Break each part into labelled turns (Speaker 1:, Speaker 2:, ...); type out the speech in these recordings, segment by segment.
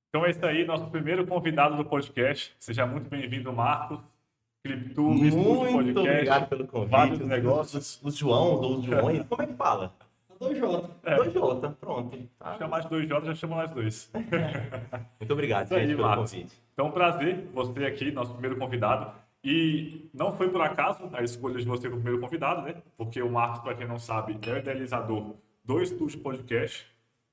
Speaker 1: Então é isso aí, nosso primeiro convidado do podcast. Seja muito bem-vindo, Marcos. Cliptube, Estúdio
Speaker 2: Muito obrigado
Speaker 1: Podcast,
Speaker 2: pelo
Speaker 1: vários
Speaker 2: convite.
Speaker 1: negócios.
Speaker 2: Os João, ou os Joões, como é que fala?
Speaker 3: 2J.
Speaker 1: É,
Speaker 2: 2J, pronto. Tá.
Speaker 1: chamar de dois J, já chama nós dois.
Speaker 2: Muito obrigado,
Speaker 1: Isso aí,
Speaker 2: gente, pelo
Speaker 1: Marcos.
Speaker 2: convite.
Speaker 1: Então, um prazer você aqui, nosso primeiro convidado. E não foi por acaso a escolha de você como primeiro convidado, né? Porque o Marcos, para quem não sabe, é o idealizador do Estúdio Podcast,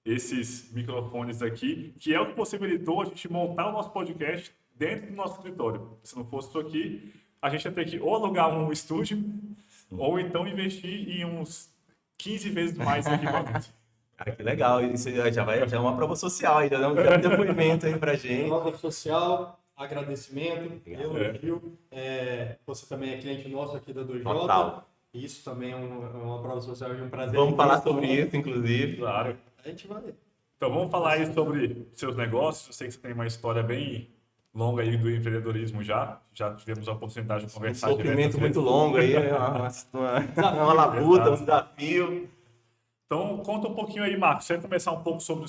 Speaker 1: esses microfones aqui, que é o que possibilitou a gente montar o nosso podcast dentro do nosso escritório. Se não fosse isso aqui, a gente ia ter que ou alugar um estúdio, ou então investir em uns 15 vezes mais em equipamento.
Speaker 2: Cara, que legal. Isso já é uma prova social aí, já dá um depoimento aí pra gente.
Speaker 3: Prova social, agradecimento,
Speaker 2: Legal.
Speaker 3: elogio. Você também é cliente nosso aqui da 2J.
Speaker 2: Total.
Speaker 3: Isso também é uma prova social e um prazer.
Speaker 2: Vamos falar sobre isso, inclusive.
Speaker 1: Claro.
Speaker 3: A gente vai.
Speaker 1: Então vamos falar aí sobre seus negócios. Eu sei que você tem uma história bem longa aí do empreendedorismo já. Já tivemos a oportunidade de
Speaker 2: Um
Speaker 1: conversar
Speaker 2: sofrimento
Speaker 1: diversas
Speaker 2: muito
Speaker 1: vezes.
Speaker 2: longo aí, é uma labuta, um desafio.
Speaker 1: Então conta um pouquinho aí, Marcos. Você quer começar um pouco sobre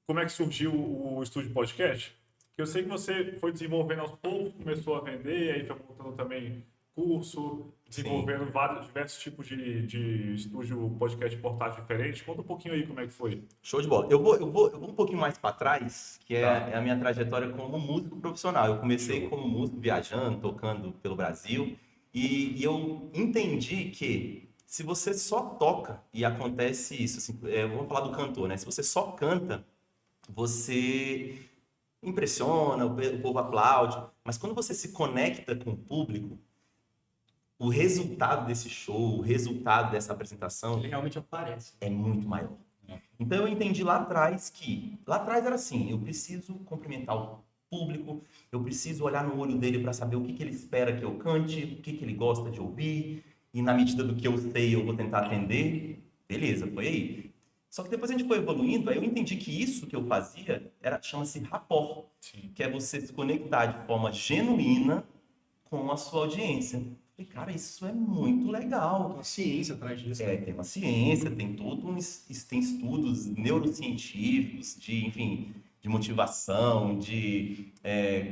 Speaker 1: como é que surgiu o Estúdio Podcast? Que eu sei que você foi desenvolvendo aos poucos, começou a vender, aí foi montando também curso, desenvolvendo diversos tipos de estúdio podcast portátil diferentes. Conta um pouquinho aí como é que foi.
Speaker 2: Show de bola. Eu vou um pouquinho mais para trás, que
Speaker 1: Tá.
Speaker 2: é a minha trajetória como músico profissional. Eu comecei como músico viajando, tocando pelo Brasil, e eu entendi que se você só toca e acontece isso, assim, vamos falar do cantor, né? Se você só canta, você impressiona, o povo aplaude, mas quando você se conecta com o público, o resultado desse show, o resultado dessa apresentação
Speaker 3: Ele realmente aparece.
Speaker 2: é muito maior. Então eu entendi lá atrás era assim, eu preciso cumprimentar o público, eu preciso olhar no olho dele para saber o que ele espera que eu cante, o que ele gosta de ouvir, e na medida do que eu sei eu vou tentar atender. Beleza, foi aí. Só que depois a gente foi evoluindo, aí eu entendi que isso que eu fazia chama-se rapport,
Speaker 1: Sim.
Speaker 2: que é você se conectar de forma genuína com a sua audiência. Falei, cara, isso é muito legal.
Speaker 3: Uma ciência atrás disso.
Speaker 2: Tem uma ciência, tem tem estudos neurocientíficos, enfim, de motivação,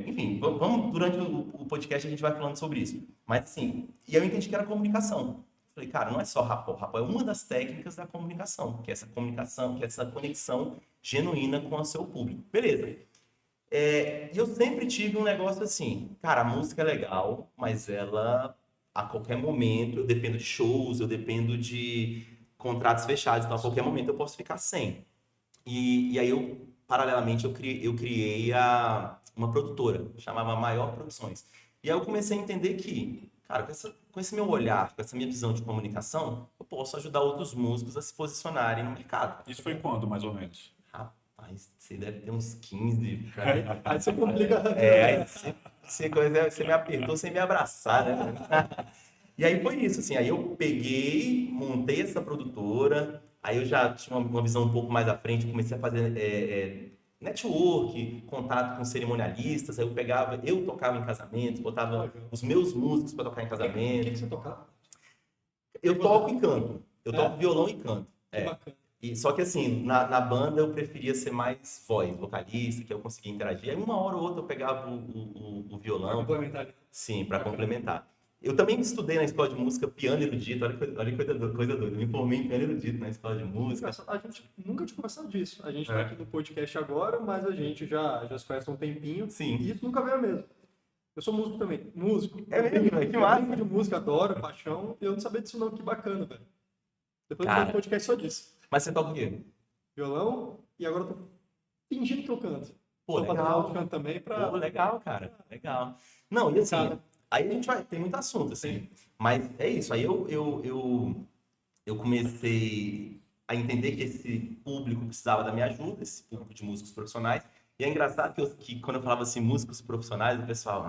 Speaker 2: enfim, vamos, durante o podcast a gente vai falando sobre isso. Mas assim, e eu entendi que era comunicação. Falei, cara, não é só rapport, rapport é uma das técnicas da comunicação, que é essa comunicação, que é essa conexão genuína com o seu público. Beleza. E eu sempre tive um negócio assim, cara, a música é legal, mas ela, a qualquer momento, eu dependo de shows, eu dependo de contratos fechados, então a qualquer momento eu posso ficar sem. E aí eu, paralelamente, eu criei uma produtora, chamava Maior Produções. E aí eu comecei a entender que, cara, com esse meu olhar, com essa minha visão de comunicação, eu posso ajudar outros músicos a se posicionarem no mercado.
Speaker 1: Isso foi quando, mais ou menos?
Speaker 2: Rapaz, você deve ter uns 15.
Speaker 3: Aí você complica.
Speaker 2: Aí você me apertou sem me abraçar, né? E aí foi isso, assim, aí eu peguei, montei essa produtora, aí eu já tinha uma visão um pouco mais à frente, comecei a fazer network, contato com cerimonialistas, aí eu tocava em casamentos, botava os meus músicos para tocar em
Speaker 3: O
Speaker 2: casamento.
Speaker 3: que você tocava?
Speaker 2: Eu toco e canto, eu toco violão e canto.
Speaker 3: Que bacana.
Speaker 2: Só que assim, na banda eu preferia ser mais vocalista, que eu conseguia interagir. Aí uma hora ou outra eu pegava o violão.
Speaker 3: Complementar.
Speaker 2: Sim, para complementar. Eu também estudei na escola de música piano erudito, olha que coisa doida. Eu me formei em piano erudito na escola de música.
Speaker 3: A gente nunca tinha conversado disso. A gente tá aqui no podcast agora, mas a gente já se conhece há um tempinho.
Speaker 2: Sim.
Speaker 3: E isso nunca veio a mesmo. Eu sou músico também. Músico.
Speaker 2: É mesmo, velho? Que
Speaker 3: Eu
Speaker 2: massa.
Speaker 3: brinco de música, adoro, paixão. Eu não sabia disso não, que bacana, velho. Depois eu
Speaker 2: Cara.
Speaker 3: fazer um podcast só disso.
Speaker 2: Mas você toca o quê?
Speaker 3: Violão, e agora eu tô fingindo que eu canto.
Speaker 2: Pô,
Speaker 3: Tô fazendo aula de
Speaker 2: legal.
Speaker 3: canto também pra...
Speaker 2: Pô, legal, cara. Legal. Não, e assim,
Speaker 3: Cara.
Speaker 2: aí a gente tem muito assunto, assim. Mas é isso, aí eu comecei a entender que esse público precisava da minha ajuda, esse público de músicos profissionais. E é engraçado que quando eu falava assim, músicos profissionais, o pessoal,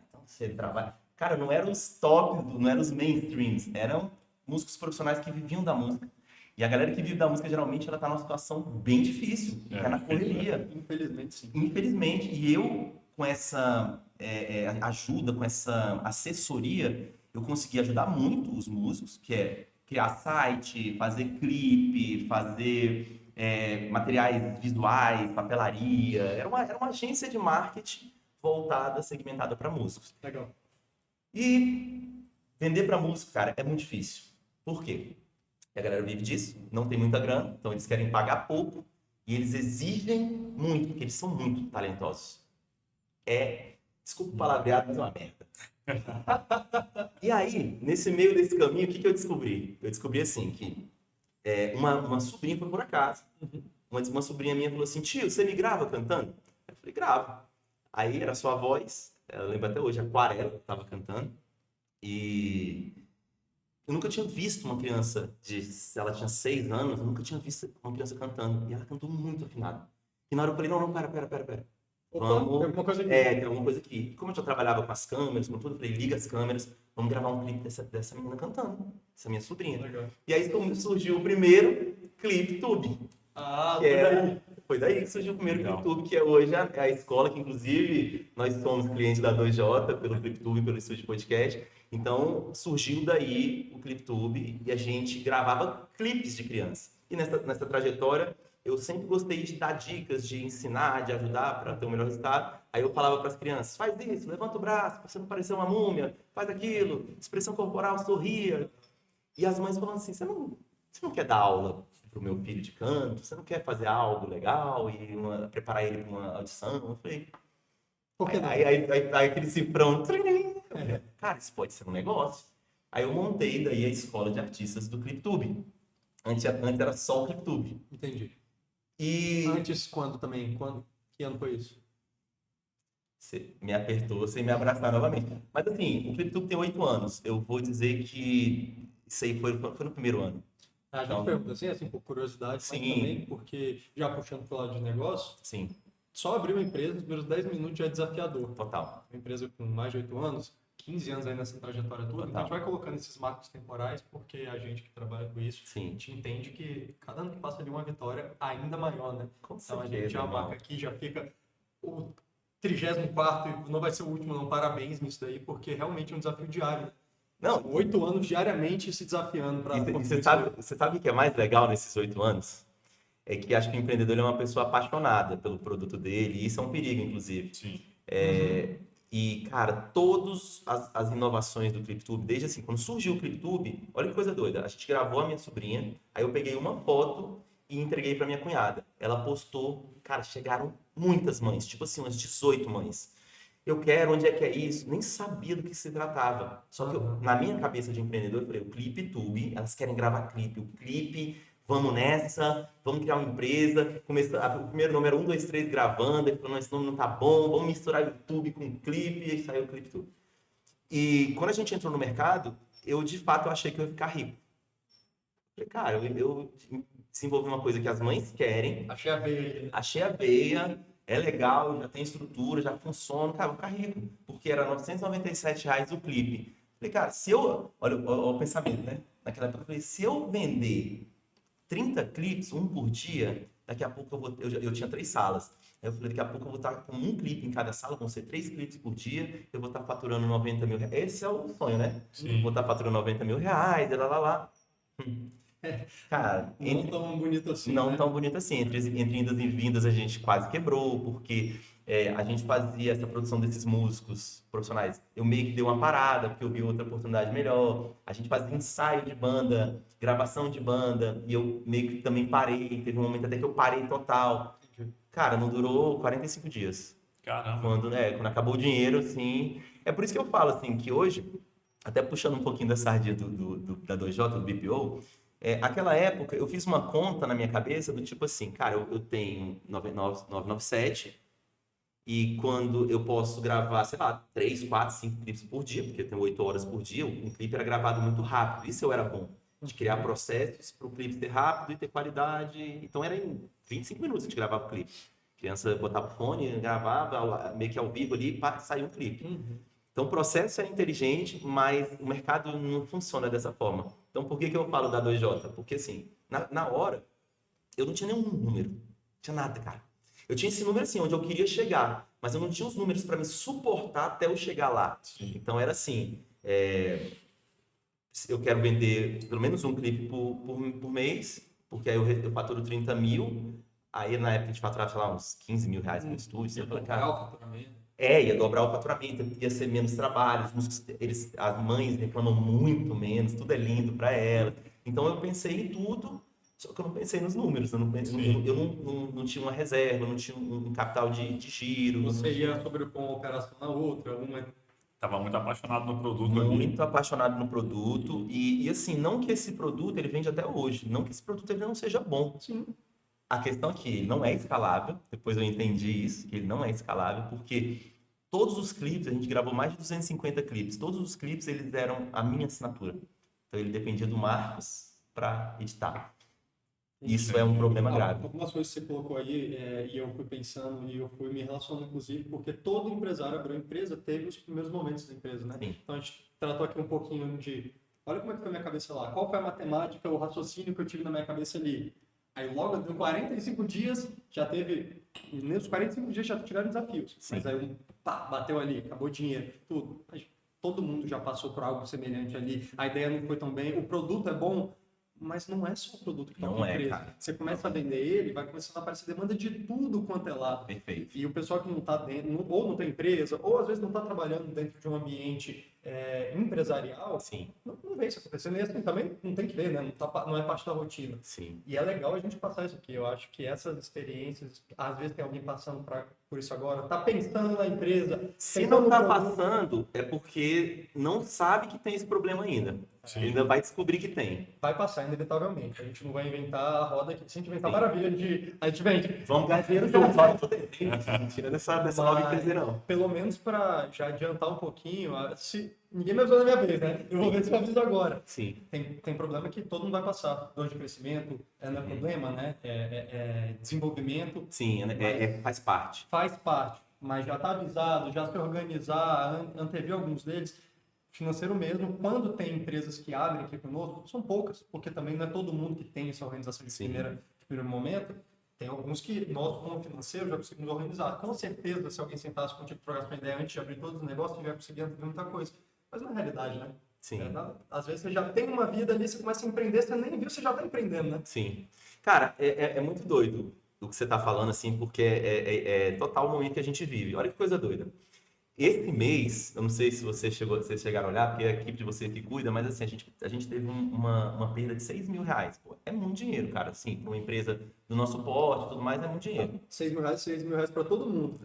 Speaker 2: então você trabalha... Cara, não eram os tops, não eram os mainstreams, eram músicos profissionais que viviam da música. E a galera que vive da música, geralmente, ela tá numa situação bem difícil, tá na correria.
Speaker 3: Infelizmente, sim.
Speaker 2: Infelizmente. E eu, com essa ajuda, com essa assessoria, eu consegui ajudar muito os músicos, que é criar site, fazer clipe, fazer materiais visuais, papelaria. Era uma agência de marketing voltada, segmentada para músicos.
Speaker 3: Legal.
Speaker 2: E vender para músico, cara, é muito difícil. Por quê? Porque a galera vive disso, não tem muita grana, então eles querem pagar pouco e eles exigem muito, porque eles são muito talentosos. Desculpa o palavreado, mas é uma merda. E aí, nesse meio desse caminho, o que eu descobri? Eu descobri assim, que uma sobrinha foi por acaso. Uma sobrinha minha falou assim, tio, você me grava cantando? Eu falei, gravo. Aí era sua voz, eu lembro até hoje, Aquarela que estava cantando. E eu nunca tinha visto uma criança, ela tinha 6 anos, eu nunca tinha visto uma criança cantando. E ela cantou muito afinado. E na hora eu falei, não, pera.
Speaker 3: Opa,
Speaker 2: Vamos,
Speaker 3: tem alguma coisa aqui.
Speaker 2: tem alguma coisa aqui. E como eu já trabalhava com as câmeras, com tudo, eu falei, liga as câmeras, vamos gravar um clipe dessa menina cantando, essa minha sobrinha.
Speaker 3: Legal.
Speaker 2: E aí surgiu o primeiro clipe Tube.
Speaker 3: Ah,
Speaker 2: Que
Speaker 3: foi daí.
Speaker 2: Foi daí que surgiu o primeiro
Speaker 1: Legal.
Speaker 2: ClipTube, que é hoje a escola, que inclusive nós somos clientes da 2J, pelo ClipTube, pelo Estúdio Podcast. Então surgiu daí o ClipTube e a gente gravava clipes de criança. E nessa trajetória eu sempre gostei de dar dicas, de ensinar, de ajudar para ter o melhor resultado. Aí eu falava para as crianças, faz isso, levanta o braço, para você não parecer uma múmia, faz aquilo, expressão corporal, sorria. E as mães falando assim, você não quer dar aula pro meu filho de canto? Você não quer fazer algo legal e preparar ele para uma audição? Eu falei,
Speaker 3: Por que não?
Speaker 2: aí aquele cifrão, cara, isso pode ser um negócio. Aí eu montei daí a escola de artistas do ClipTube. Antes era só o ClipTube.
Speaker 3: Entendi.
Speaker 2: E
Speaker 3: Antes, quando também? Que ano foi isso?
Speaker 2: você me apertou sem me abraçar novamente. Mas assim, o ClipTube tem 8 anos. Eu vou dizer que isso aí foi no primeiro ano.
Speaker 3: A gente
Speaker 2: Então,
Speaker 3: pergunta assim, por curiosidade,
Speaker 2: sim.
Speaker 3: mas também porque, já puxando pro lado de negócio,
Speaker 2: Sim,
Speaker 3: só abrir uma empresa, nos primeiros 10 minutos já é desafiador.
Speaker 2: total.
Speaker 3: Uma empresa com mais de 8 anos, 15 anos aí nessa trajetória toda, então a gente vai colocando esses marcos temporais, porque a gente que trabalha com isso, a
Speaker 2: Sim.
Speaker 3: gente entende que cada ano que passa ali uma vitória ainda maior, né?
Speaker 2: Com
Speaker 3: Então a
Speaker 2: certeza,
Speaker 3: gente já
Speaker 2: irmão.
Speaker 3: marca aqui, já fica o 34º, e não vai ser o último não, parabéns nisso daí, porque realmente é um desafio diário.
Speaker 2: Não,
Speaker 3: São 8 anos diariamente se desafiando para
Speaker 2: e você sabe o que é mais legal nesses 8 anos? É que acho que o empreendedor ele é uma pessoa apaixonada pelo produto dele, e isso é um perigo, inclusive.
Speaker 1: Sim.
Speaker 2: E, cara, todas as inovações do ClipTube, desde assim, quando surgiu o ClipTube, olha que coisa doida, a gente gravou a minha sobrinha, aí eu peguei uma foto e entreguei pra minha cunhada. Ela postou, cara, chegaram muitas mães, tipo assim, umas 18 mães. Eu quero, onde é que é isso? Nem sabia do que se tratava. Só que na minha cabeça de empreendedor, eu falei, o ClipTube, elas querem gravar clipe, o clipe, vamos nessa, vamos criar uma empresa. O primeiro nome era 1, 2, 3 gravando, ele falou, não, esse nome não tá bom, vamos misturar o YouTube com clipe, e aí saiu o ClipTube. E quando a gente entrou no mercado, eu de fato achei que eu ia ficar rico. Falei, cara, eu desenvolvi uma coisa que as mães querem,
Speaker 3: Achei a veia aí, né?
Speaker 2: achei a veia, é legal, já tem estrutura, já funciona, cara, vou ficar rico. Porque era R$997 o clipe. Falei, cara, se eu... Olha o pensamento, né? Naquela época eu falei, se eu vender 30 clipes, um por dia, daqui a pouco eu tinha 3 salas. Aí eu falei, daqui a pouco eu vou estar com um clipe em cada sala, vão ser 3 clipes por dia, eu vou estar faturando 90 mil reais. Esse é o sonho, né?
Speaker 1: Sim.
Speaker 2: Vou estar faturando 90 mil reais, lá. Cara,
Speaker 3: Não tão bonito assim,
Speaker 2: não
Speaker 3: né?
Speaker 2: tão bonito assim. Entre indas e vindas a gente quase quebrou, porque a gente fazia essa produção desses músicos profissionais. Eu meio que dei uma parada, porque eu vi outra oportunidade melhor. A gente fazia ensaio de banda, gravação de banda, e eu meio que também parei. Teve um momento até que eu parei total. Cara, não durou 45 dias.
Speaker 1: Caramba.
Speaker 2: Quando acabou o dinheiro, assim... É por isso que eu falo, assim, que hoje, até puxando um pouquinho da sardinha da 2J, do BPO, aquela época eu fiz uma conta na minha cabeça do tipo assim, cara, eu tenho 997 e quando eu posso gravar, sei lá, 3, 4, 5 clipes por dia, porque eu tenho 8 horas por dia, um clipe era gravado muito rápido, isso eu era bom, de criar processos para o clipe ser rápido e ter qualidade, então era em 25 minutos a gente gravava o clipe. A criança botava o fone, gravava, meio que ao vivo ali, saiu um clipe. Então, o processo é inteligente, mas o mercado não funciona dessa forma. Então, por que eu falo da 2J? Porque, assim, na hora, eu não tinha nenhum número. Não tinha nada, cara. Eu tinha esse número, assim, onde eu queria chegar, mas eu não tinha os números para me suportar até eu chegar lá.
Speaker 1: Sim.
Speaker 2: Então, era assim, eu quero vender pelo menos um clipe por mês, porque aí eu faturo 30 mil, aí na época a gente faturava, sei lá, uns 15 mil reais no estúdio. Eu falei, cara, ia dobrar o faturamento, ia ser menos trabalho, os músicos, as mães reclamam muito menos, tudo é lindo para elas. Então eu pensei em tudo, só que eu não pensei nos números, eu não tinha uma reserva, eu não tinha um capital de giro.
Speaker 3: Você ia sobrepor uma operação na outra,
Speaker 1: Tava muito apaixonado no produto ali.
Speaker 2: Muito apaixonado no produto e assim, não que esse produto ele vende até hoje, não que esse produto ele não seja bom.
Speaker 3: Sim.
Speaker 2: A questão é que ele não é escalável, depois eu entendi isso, que ele não é escalável, porque todos os clipes, a gente gravou mais de 250 clipes, todos os clipes eles eram a minha assinatura. Então ele dependia do Marcos para editar. Isso é um problema grave.
Speaker 3: Algumas coisas que você colocou aí, e eu fui pensando, e eu fui me relacionando, inclusive, porque todo empresário abriu empresa, teve os primeiros momentos da empresa, né?
Speaker 2: Sim.
Speaker 3: Então a gente tratou aqui um pouquinho de, olha como é que foi a minha cabeça lá, qual foi a matemática, o raciocínio que eu tive na minha cabeça ali. Aí logo, em 45 dias, já teve, nos 45 dias já tiveram desafios.
Speaker 2: Sim.
Speaker 3: Mas aí, bateu ali, acabou o dinheiro, tudo. Todo mundo já passou por algo semelhante ali, a ideia não foi tão bem, o produto é bom, mas não é só o produto que está
Speaker 2: Não é,
Speaker 3: preso.
Speaker 2: cara.
Speaker 3: Você começa a vender ele, vai começando a aparecer demanda de tudo quanto é lado.
Speaker 2: Perfeito.
Speaker 3: E o pessoal que não está dentro, ou não tem empresa, ou às vezes não está trabalhando dentro de um ambiente empresarial,
Speaker 2: Sim.
Speaker 3: não vê isso acontecendo. E assim, também não tem que ver, né? Não é parte da rotina.
Speaker 2: Sim.
Speaker 3: E é legal a gente passar isso aqui. Eu acho que essas experiências, às vezes tem alguém passando por isso agora, está pensando na empresa.
Speaker 2: Se não está passando, é porque não sabe que tem esse problema ainda.
Speaker 1: Sim.
Speaker 2: Ainda vai descobrir que tem.
Speaker 3: Vai passar, inevitavelmente. A gente não vai inventar a roda aqui. Se a gente inventar maravilha a gente vende.
Speaker 2: Vamos ganhar dinheiro Tira dessa nova empresa, não.
Speaker 3: Pelo menos para já adiantar um pouquinho, ninguém me avisou na minha vez, né? Eu vou ver se eu aviso agora.
Speaker 2: Sim.
Speaker 3: Tem problema que todo mundo vai passar. Dor de crescimento não é problema, né? Desenvolvimento.
Speaker 2: Sim, faz parte.
Speaker 3: Faz parte. Mas já está avisado, já se organizar, antever alguns deles. Financeiro mesmo, quando tem empresas que abrem aqui conosco, são poucas, porque também não é todo mundo que tem essa organização de primeiro momento. Tem alguns que nós, como financeiro, já conseguimos organizar. Com certeza, se alguém sentasse contigo para trocar uma ideia antes de abrir todos os negócios, já conseguia fazer muita coisa. Mas na realidade, né?
Speaker 2: Sim.
Speaker 3: Às vezes você já tem uma vida ali, você começa a empreender, você nem viu, você já está empreendendo, né?
Speaker 2: Sim. Cara, é muito doido o que você está falando, assim, porque é total o momento que a gente vive. Olha que coisa doida. Esse mês, eu não sei se vocês chegaram a olhar, porque é a equipe de vocês que cuida, mas assim, a gente teve uma perda de 6 mil reais. Pô, é muito dinheiro, cara. Assim, para uma empresa do nosso porte e tudo mais, é muito dinheiro.
Speaker 3: 6 mil reais para todo mundo.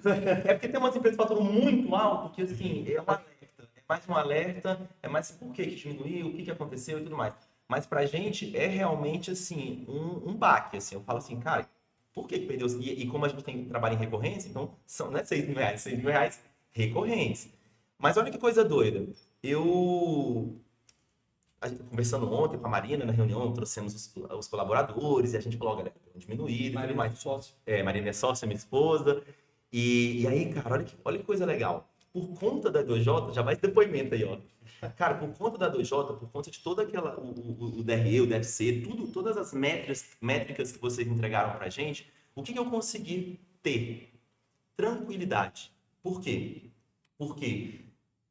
Speaker 2: É porque tem umas empresas que faturam muito alto, que assim, é um alerta. É mais um alerta, é mais por que diminuiu, o que aconteceu e tudo mais. Mas pra gente é realmente, assim, um baque. Assim, eu falo assim, cara, por que perdeu? E como a gente tem trabalho em recorrência, então não é 6 mil reais, 6 mil reais recorrentes. Mas olha que coisa doida. Conversando ontem com a Marina na reunião, trouxemos os colaboradores e a gente falou, galera, vamos diminuir e tudo mais.
Speaker 3: Sócio.
Speaker 2: Marina é sócia, minha esposa. E aí, cara, olha que coisa legal. Por conta da 2J, já vai esse depoimento aí, ó. Cara, por conta da 2J, por conta de toda aquela, o DRE, o DFC, todas as métricas que vocês entregaram pra gente, o que eu consegui ter? Tranquilidade. Por quê? Porque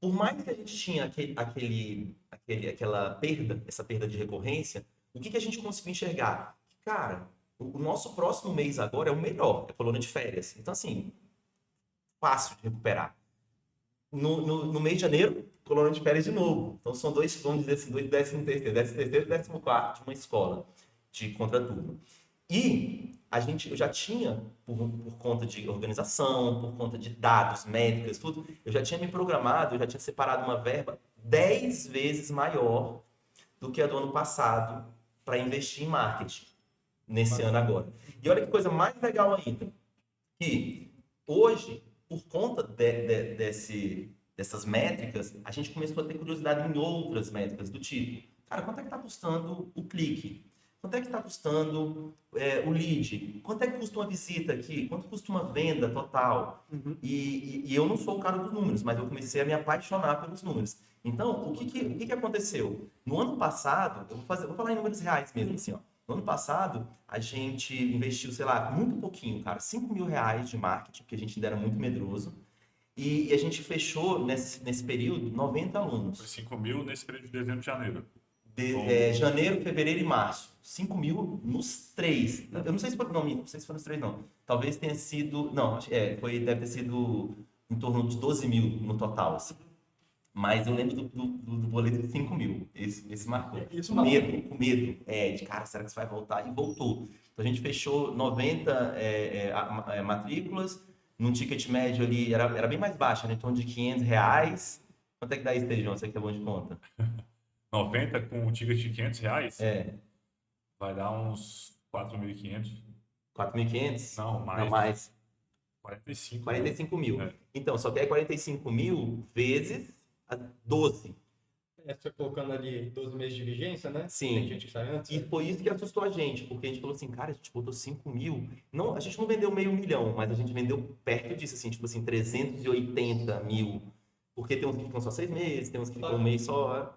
Speaker 2: por mais que a gente tinha aquela perda, essa perda de recorrência, o que a gente conseguiu enxergar? Cara, o nosso próximo mês agora é o melhor, é a colônia de férias. Então, assim, fácil de recuperar. No mês de janeiro, colônia de férias de novo. Então, são vamos dizer assim, 13º e 14º de uma escola de contraturno. E eu já tinha, por conta de organização, por conta de dados, métricas, tudo, eu já tinha me programado, eu já tinha separado uma verba 10 vezes maior do que a do ano passado para investir em marketing, nesse ano agora. E olha que coisa mais legal ainda, que hoje, por conta dessas métricas, a gente começou a ter curiosidade em outras métricas do tipo, cara, quanto é que está custando o clique? Quanto é que está custando o lead? Quanto é que custa uma visita aqui? Quanto custa uma venda total?
Speaker 3: Uhum.
Speaker 2: E eu não sou o cara dos números, mas eu comecei a me apaixonar pelos números. Então, o que aconteceu? No ano passado, vou falar em números reais mesmo, assim, ó. No ano passado, a gente investiu, sei lá, muito pouquinho, cara, 5 mil reais de marketing, porque a gente ainda era muito medroso. E a gente fechou, nesse período, 90 alunos.
Speaker 1: Foi 5 mil nesse período de dezembro e janeiro.
Speaker 2: Janeiro, fevereiro e março. 5 mil nos 3. Eu não sei se foi, não sei se foi nos 3, não. Talvez tenha sido... Não, deve ter sido em torno de 12 mil no total, assim. Mas eu lembro do boleto de 5 mil. Esse marcou.
Speaker 3: Isso
Speaker 2: Com medo. De cara, será que isso vai voltar? E voltou. Então a gente fechou 90 matrículas, num ticket médio ali, era bem mais baixo, né? Em torno de R$ 500. Quanto é que dá isso, João? Você que é bom de conta.
Speaker 1: 90 com o ticket de R$ 500,
Speaker 2: É,
Speaker 1: vai dar uns 4.500.
Speaker 2: 4.500?
Speaker 1: Não, mais.
Speaker 2: Não, mais.
Speaker 1: 45.
Speaker 2: 45 mil.
Speaker 1: É.
Speaker 2: Então, só que é 45 mil vezes 12.
Speaker 3: Você colocando ali 12 meses de vigência, né?
Speaker 2: Sim.
Speaker 3: Tem gente que sai antes.
Speaker 2: E foi isso que assustou a gente, porque a gente falou assim, cara, a gente botou 5 mil. Não, a gente não vendeu meio milhão, mas a gente vendeu perto disso, assim, tipo assim, 380 mil. Porque tem uns que ficam só 6 meses, tem uns que ficam um mês só.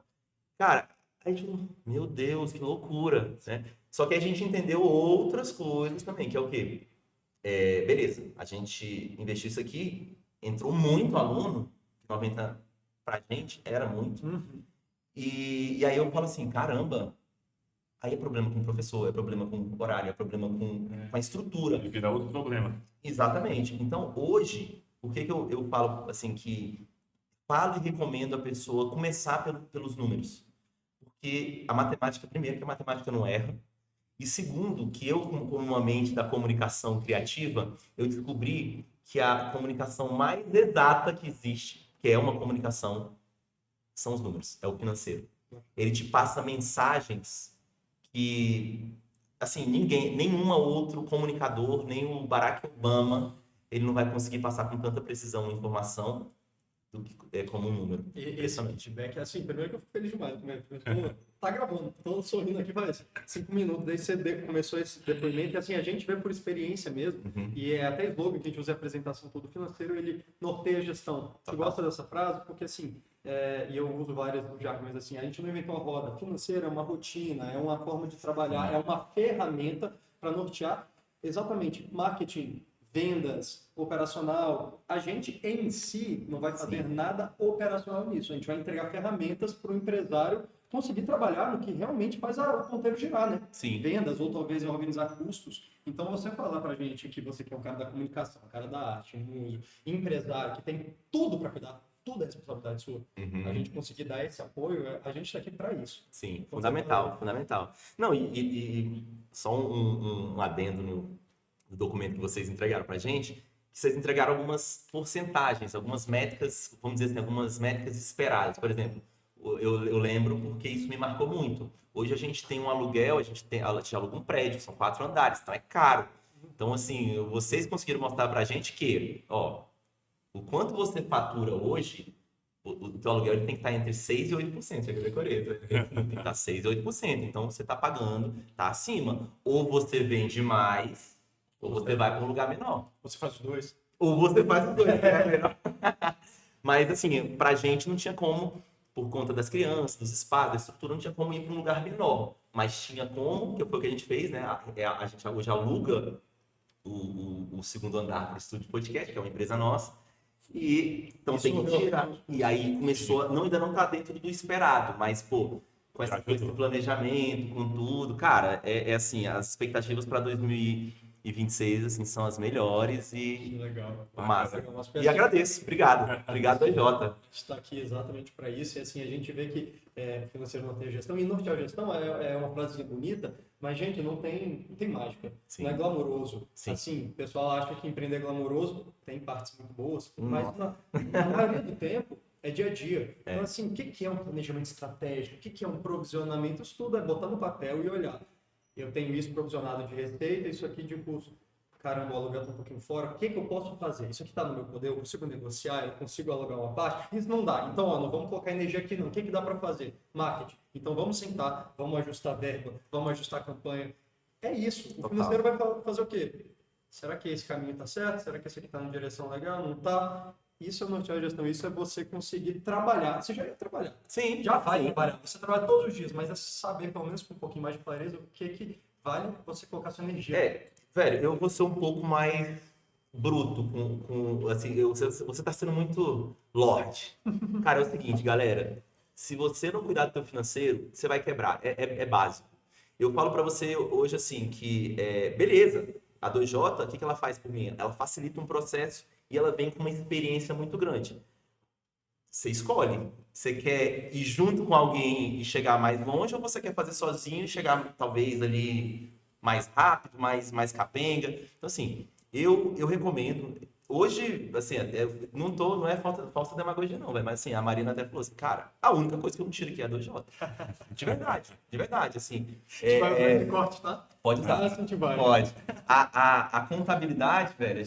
Speaker 2: Cara, a gente falou, meu Deus, que loucura, né? Só que a gente entendeu outras coisas também, que é o quê? Beleza, a gente investiu isso aqui, entrou muito aluno, 90 pra gente era muito. E aí eu falo assim, caramba, aí é problema com o professor, é problema com o horário, é problema com a estrutura.
Speaker 1: E vira outro problema.
Speaker 2: Exatamente. Então, hoje, o que eu falo, assim, que falo e recomendo a pessoa começar pelos números. Porque a matemática, primeiro, que a matemática não erra. E segundo, que eu, como uma mente da comunicação criativa, eu descobri que a comunicação mais exata que existe, que é uma comunicação, são os números, é o financeiro. Ele te passa mensagens que, assim, nenhum outro comunicador, nem o Barack Obama, ele não vai conseguir passar com tanta precisão a informação do que como um número.
Speaker 3: Esse feedback, assim, primeiro que eu fico feliz demais, tá gravando, tô sorrindo aqui faz 5 minutos, daí você começou esse depoimento, e assim, a gente vê por experiência mesmo, e é até slogan que a gente usa a apresentação todo financeiro, ele norteia a gestão. Você gosta dessa frase? Porque assim, e eu uso várias jargões assim, a gente não inventou uma roda, financeira é uma rotina, é uma forma de trabalhar, é uma ferramenta para nortear exatamente marketing, vendas, operacional. A gente em si não vai fazer nada operacional nisso. A gente vai entregar ferramentas para o empresário conseguir trabalhar no que realmente faz o ponteiro girar, né?
Speaker 2: Sim.
Speaker 3: Vendas ou talvez organizar custos. Então, você falar para a gente que você que é um cara da comunicação, um cara da arte, um músico, empresário, que tem tudo para cuidar, tudo é responsabilidade sua. A gente conseguir dar esse apoio, a gente está aqui para isso.
Speaker 2: Sim, fundamental. Não, e só um adendo no documento que vocês entregaram para a gente, que vocês entregaram algumas porcentagens, algumas métricas, vamos dizer assim, algumas métricas esperadas. Por exemplo, eu lembro porque isso me marcou muito. Hoje a gente tem um aluguel, a gente aluga um prédio, são 4 andares, então é caro. Então, assim, vocês conseguiram mostrar para a gente que, ó, o quanto você fatura hoje, o teu aluguel ele tem que estar entre 6% e 8%, você decorei, tem que estar 6% e 8%, então você está pagando, está acima. Ou você vende mais, ou você vai para um lugar menor.
Speaker 3: Você faz os dois.
Speaker 2: Ou você faz os dois, é melhor. Mas, assim, pra gente não tinha como, por conta das crianças, dos espaços, da estrutura, não tinha como ir para um lugar menor. Mas tinha como, que foi o que a gente fez, né? A gente hoje aluga o segundo andar para o estúdio de podcast, que é uma empresa nossa. E então tem que tirar. E aí começou, ainda não tá dentro do esperado, mas, pô, com essa coisa do planejamento, com tudo, cara, assim, as expectativas para 2026 assim, são as melhores e
Speaker 3: legal.
Speaker 2: Massa. E agradeço, obrigado, EJ.
Speaker 3: Está aqui exatamente para isso, e assim, a gente vê que financeiro não tem gestão, e nortear gestão é uma frase bonita, mas, gente, não tem mágica,
Speaker 2: Sim.
Speaker 3: não é glamouroso.
Speaker 2: Sim.
Speaker 3: Assim, o pessoal acha que empreender é glamouroso, tem partes muito boas, mas na maioria do tempo é dia a dia. Então, assim, o que é um planejamento estratégico? O que é um provisionamento? Isso tudo é botar no papel e olhar. Eu tenho isso provisionado de receita, isso aqui de custo. Caramba, o aluguel está um pouquinho fora. O que eu posso fazer? Isso aqui está no meu poder, eu consigo negociar, eu consigo alugar uma parte? Isso não dá. Então, não vamos colocar energia aqui não. O que dá para fazer? Marketing. Então, vamos sentar, vamos ajustar a verba, vamos ajustar a campanha. É isso. O financeiro vai fazer o quê? Será que esse caminho está certo? Será que esse aqui está na direção legal? Não está? Isso é nortear a gestão. Isso é você conseguir trabalhar. Você já ia trabalhar.
Speaker 2: Sim.
Speaker 3: Já vai trabalhar. Você trabalha todos os dias, mas é saber, pelo menos com um pouquinho mais de clareza, o que vale você colocar sua energia.
Speaker 2: Velho, eu vou ser um pouco mais bruto assim, você tá sendo muito lorde. Cara, é o seguinte, galera, se você não cuidar do teu financeiro, você vai quebrar. É básico. Eu falo para você hoje assim que, beleza, a 2J, o que ela faz por mim? Ela facilita um processo e ela vem com uma experiência muito grande. Você escolhe. Você quer ir junto com alguém e chegar mais longe ou você quer fazer sozinho e chegar talvez ali mais rápido, mais capenga? Então, assim, eu recomendo. Hoje, assim, não é falsa demagogia, não, velho. Mas assim, a Marina até falou assim, cara, a única coisa que eu não tiro aqui é a 2J. De verdade, assim.
Speaker 3: A gente vai usar de corte, tá?
Speaker 2: Pode usar.
Speaker 3: Ah, sim, a gente vai.
Speaker 2: Pode. A contabilidade, velho,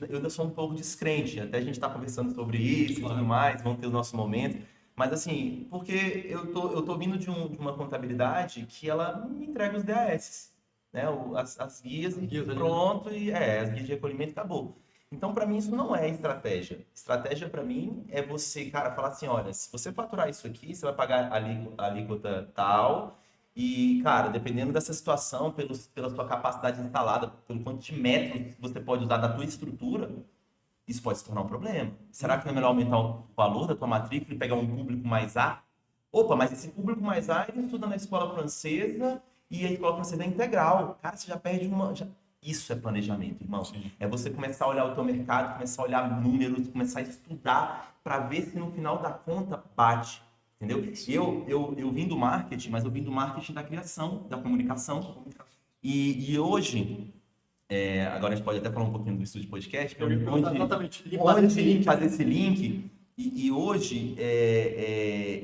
Speaker 2: eu ainda sou um pouco descrente. Até a gente tá conversando sobre isso e tudo mais, vamos ter o nosso momento. Mas assim, porque eu tô vindo de uma contabilidade que ela me entrega os DAS, né? As guias e pronto, as guias de recolhimento e acabou. Então, para mim, isso não é estratégia. Estratégia, para mim, é você, cara, falar assim, olha, se você faturar isso aqui, você vai pagar a alíquota tal. E, cara, dependendo dessa situação, pela sua capacidade instalada, pelo quanto de metros você pode usar da tua estrutura, isso pode se tornar um problema. Será que não é melhor aumentar o valor da tua matrícula e pegar um público mais A? Opa, mas esse público mais A, ele estuda na escola francesa e a escola francesa é integral. Cara, você já perde uma... Isso é planejamento, irmão.
Speaker 1: Sim.
Speaker 2: É você começar a olhar o teu mercado, começar a olhar números, começar a estudar para ver se no final da conta bate. Entendeu? Eu vim do marketing, mas eu vim do marketing da criação, da comunicação. E hoje, agora a gente pode até falar um pouquinho do estúdio podcast, onde fazer esse link. E hoje,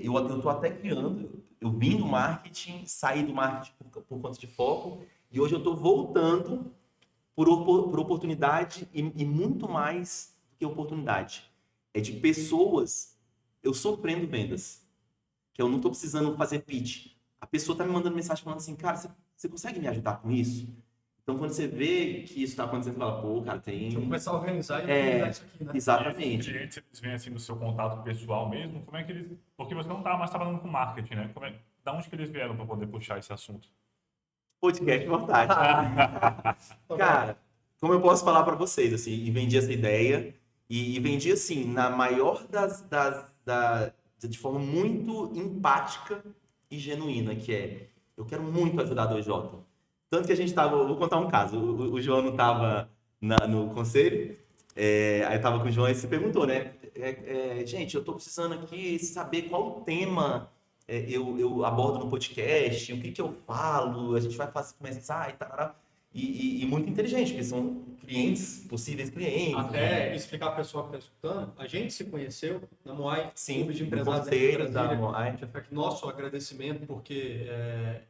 Speaker 2: eu estou até criando, eu vim do marketing, saí do marketing por conta de foco, e hoje eu estou voltando por oportunidade e muito mais do que oportunidade. É de pessoas, eu sofrendo vendas. Que eu não estou precisando fazer pitch. A pessoa está me mandando mensagem falando assim, cara, você consegue me ajudar com isso? Então, quando você vê que isso está acontecendo, você fala, pô, cara, tem...
Speaker 3: Deixa eu começar a organizar e organizar isso aqui, né?
Speaker 2: Exatamente.
Speaker 1: E esses clientes, eles vêm assim do seu contato pessoal mesmo, como é que eles... Porque você não está mais trabalhando com marketing, né? Da onde que eles vieram para poder puxar esse assunto?
Speaker 2: Podcast vontade. Cara, como eu posso falar para vocês, assim, e vendi essa ideia, e vendi, assim, na maior de forma muito empática e genuína, que eu quero muito ajudar a 2J. Tanto que a gente tava, vou contar um caso, o João não tava no conselho, aí eu tava com o João e se perguntou, né? Gente, eu tô precisando aqui saber qual tema eu abordo no podcast, o que eu falo, a gente vai começar e tal. E muito inteligente, porque são clientes, possíveis clientes.
Speaker 3: Até explicar para o pessoal que está escutando, a gente se conheceu na Moai,
Speaker 2: Sim,
Speaker 3: Clube de
Speaker 2: no
Speaker 3: Empresários
Speaker 2: conselho
Speaker 3: da
Speaker 2: da Moai.
Speaker 3: Já fica aqui nosso agradecimento, porque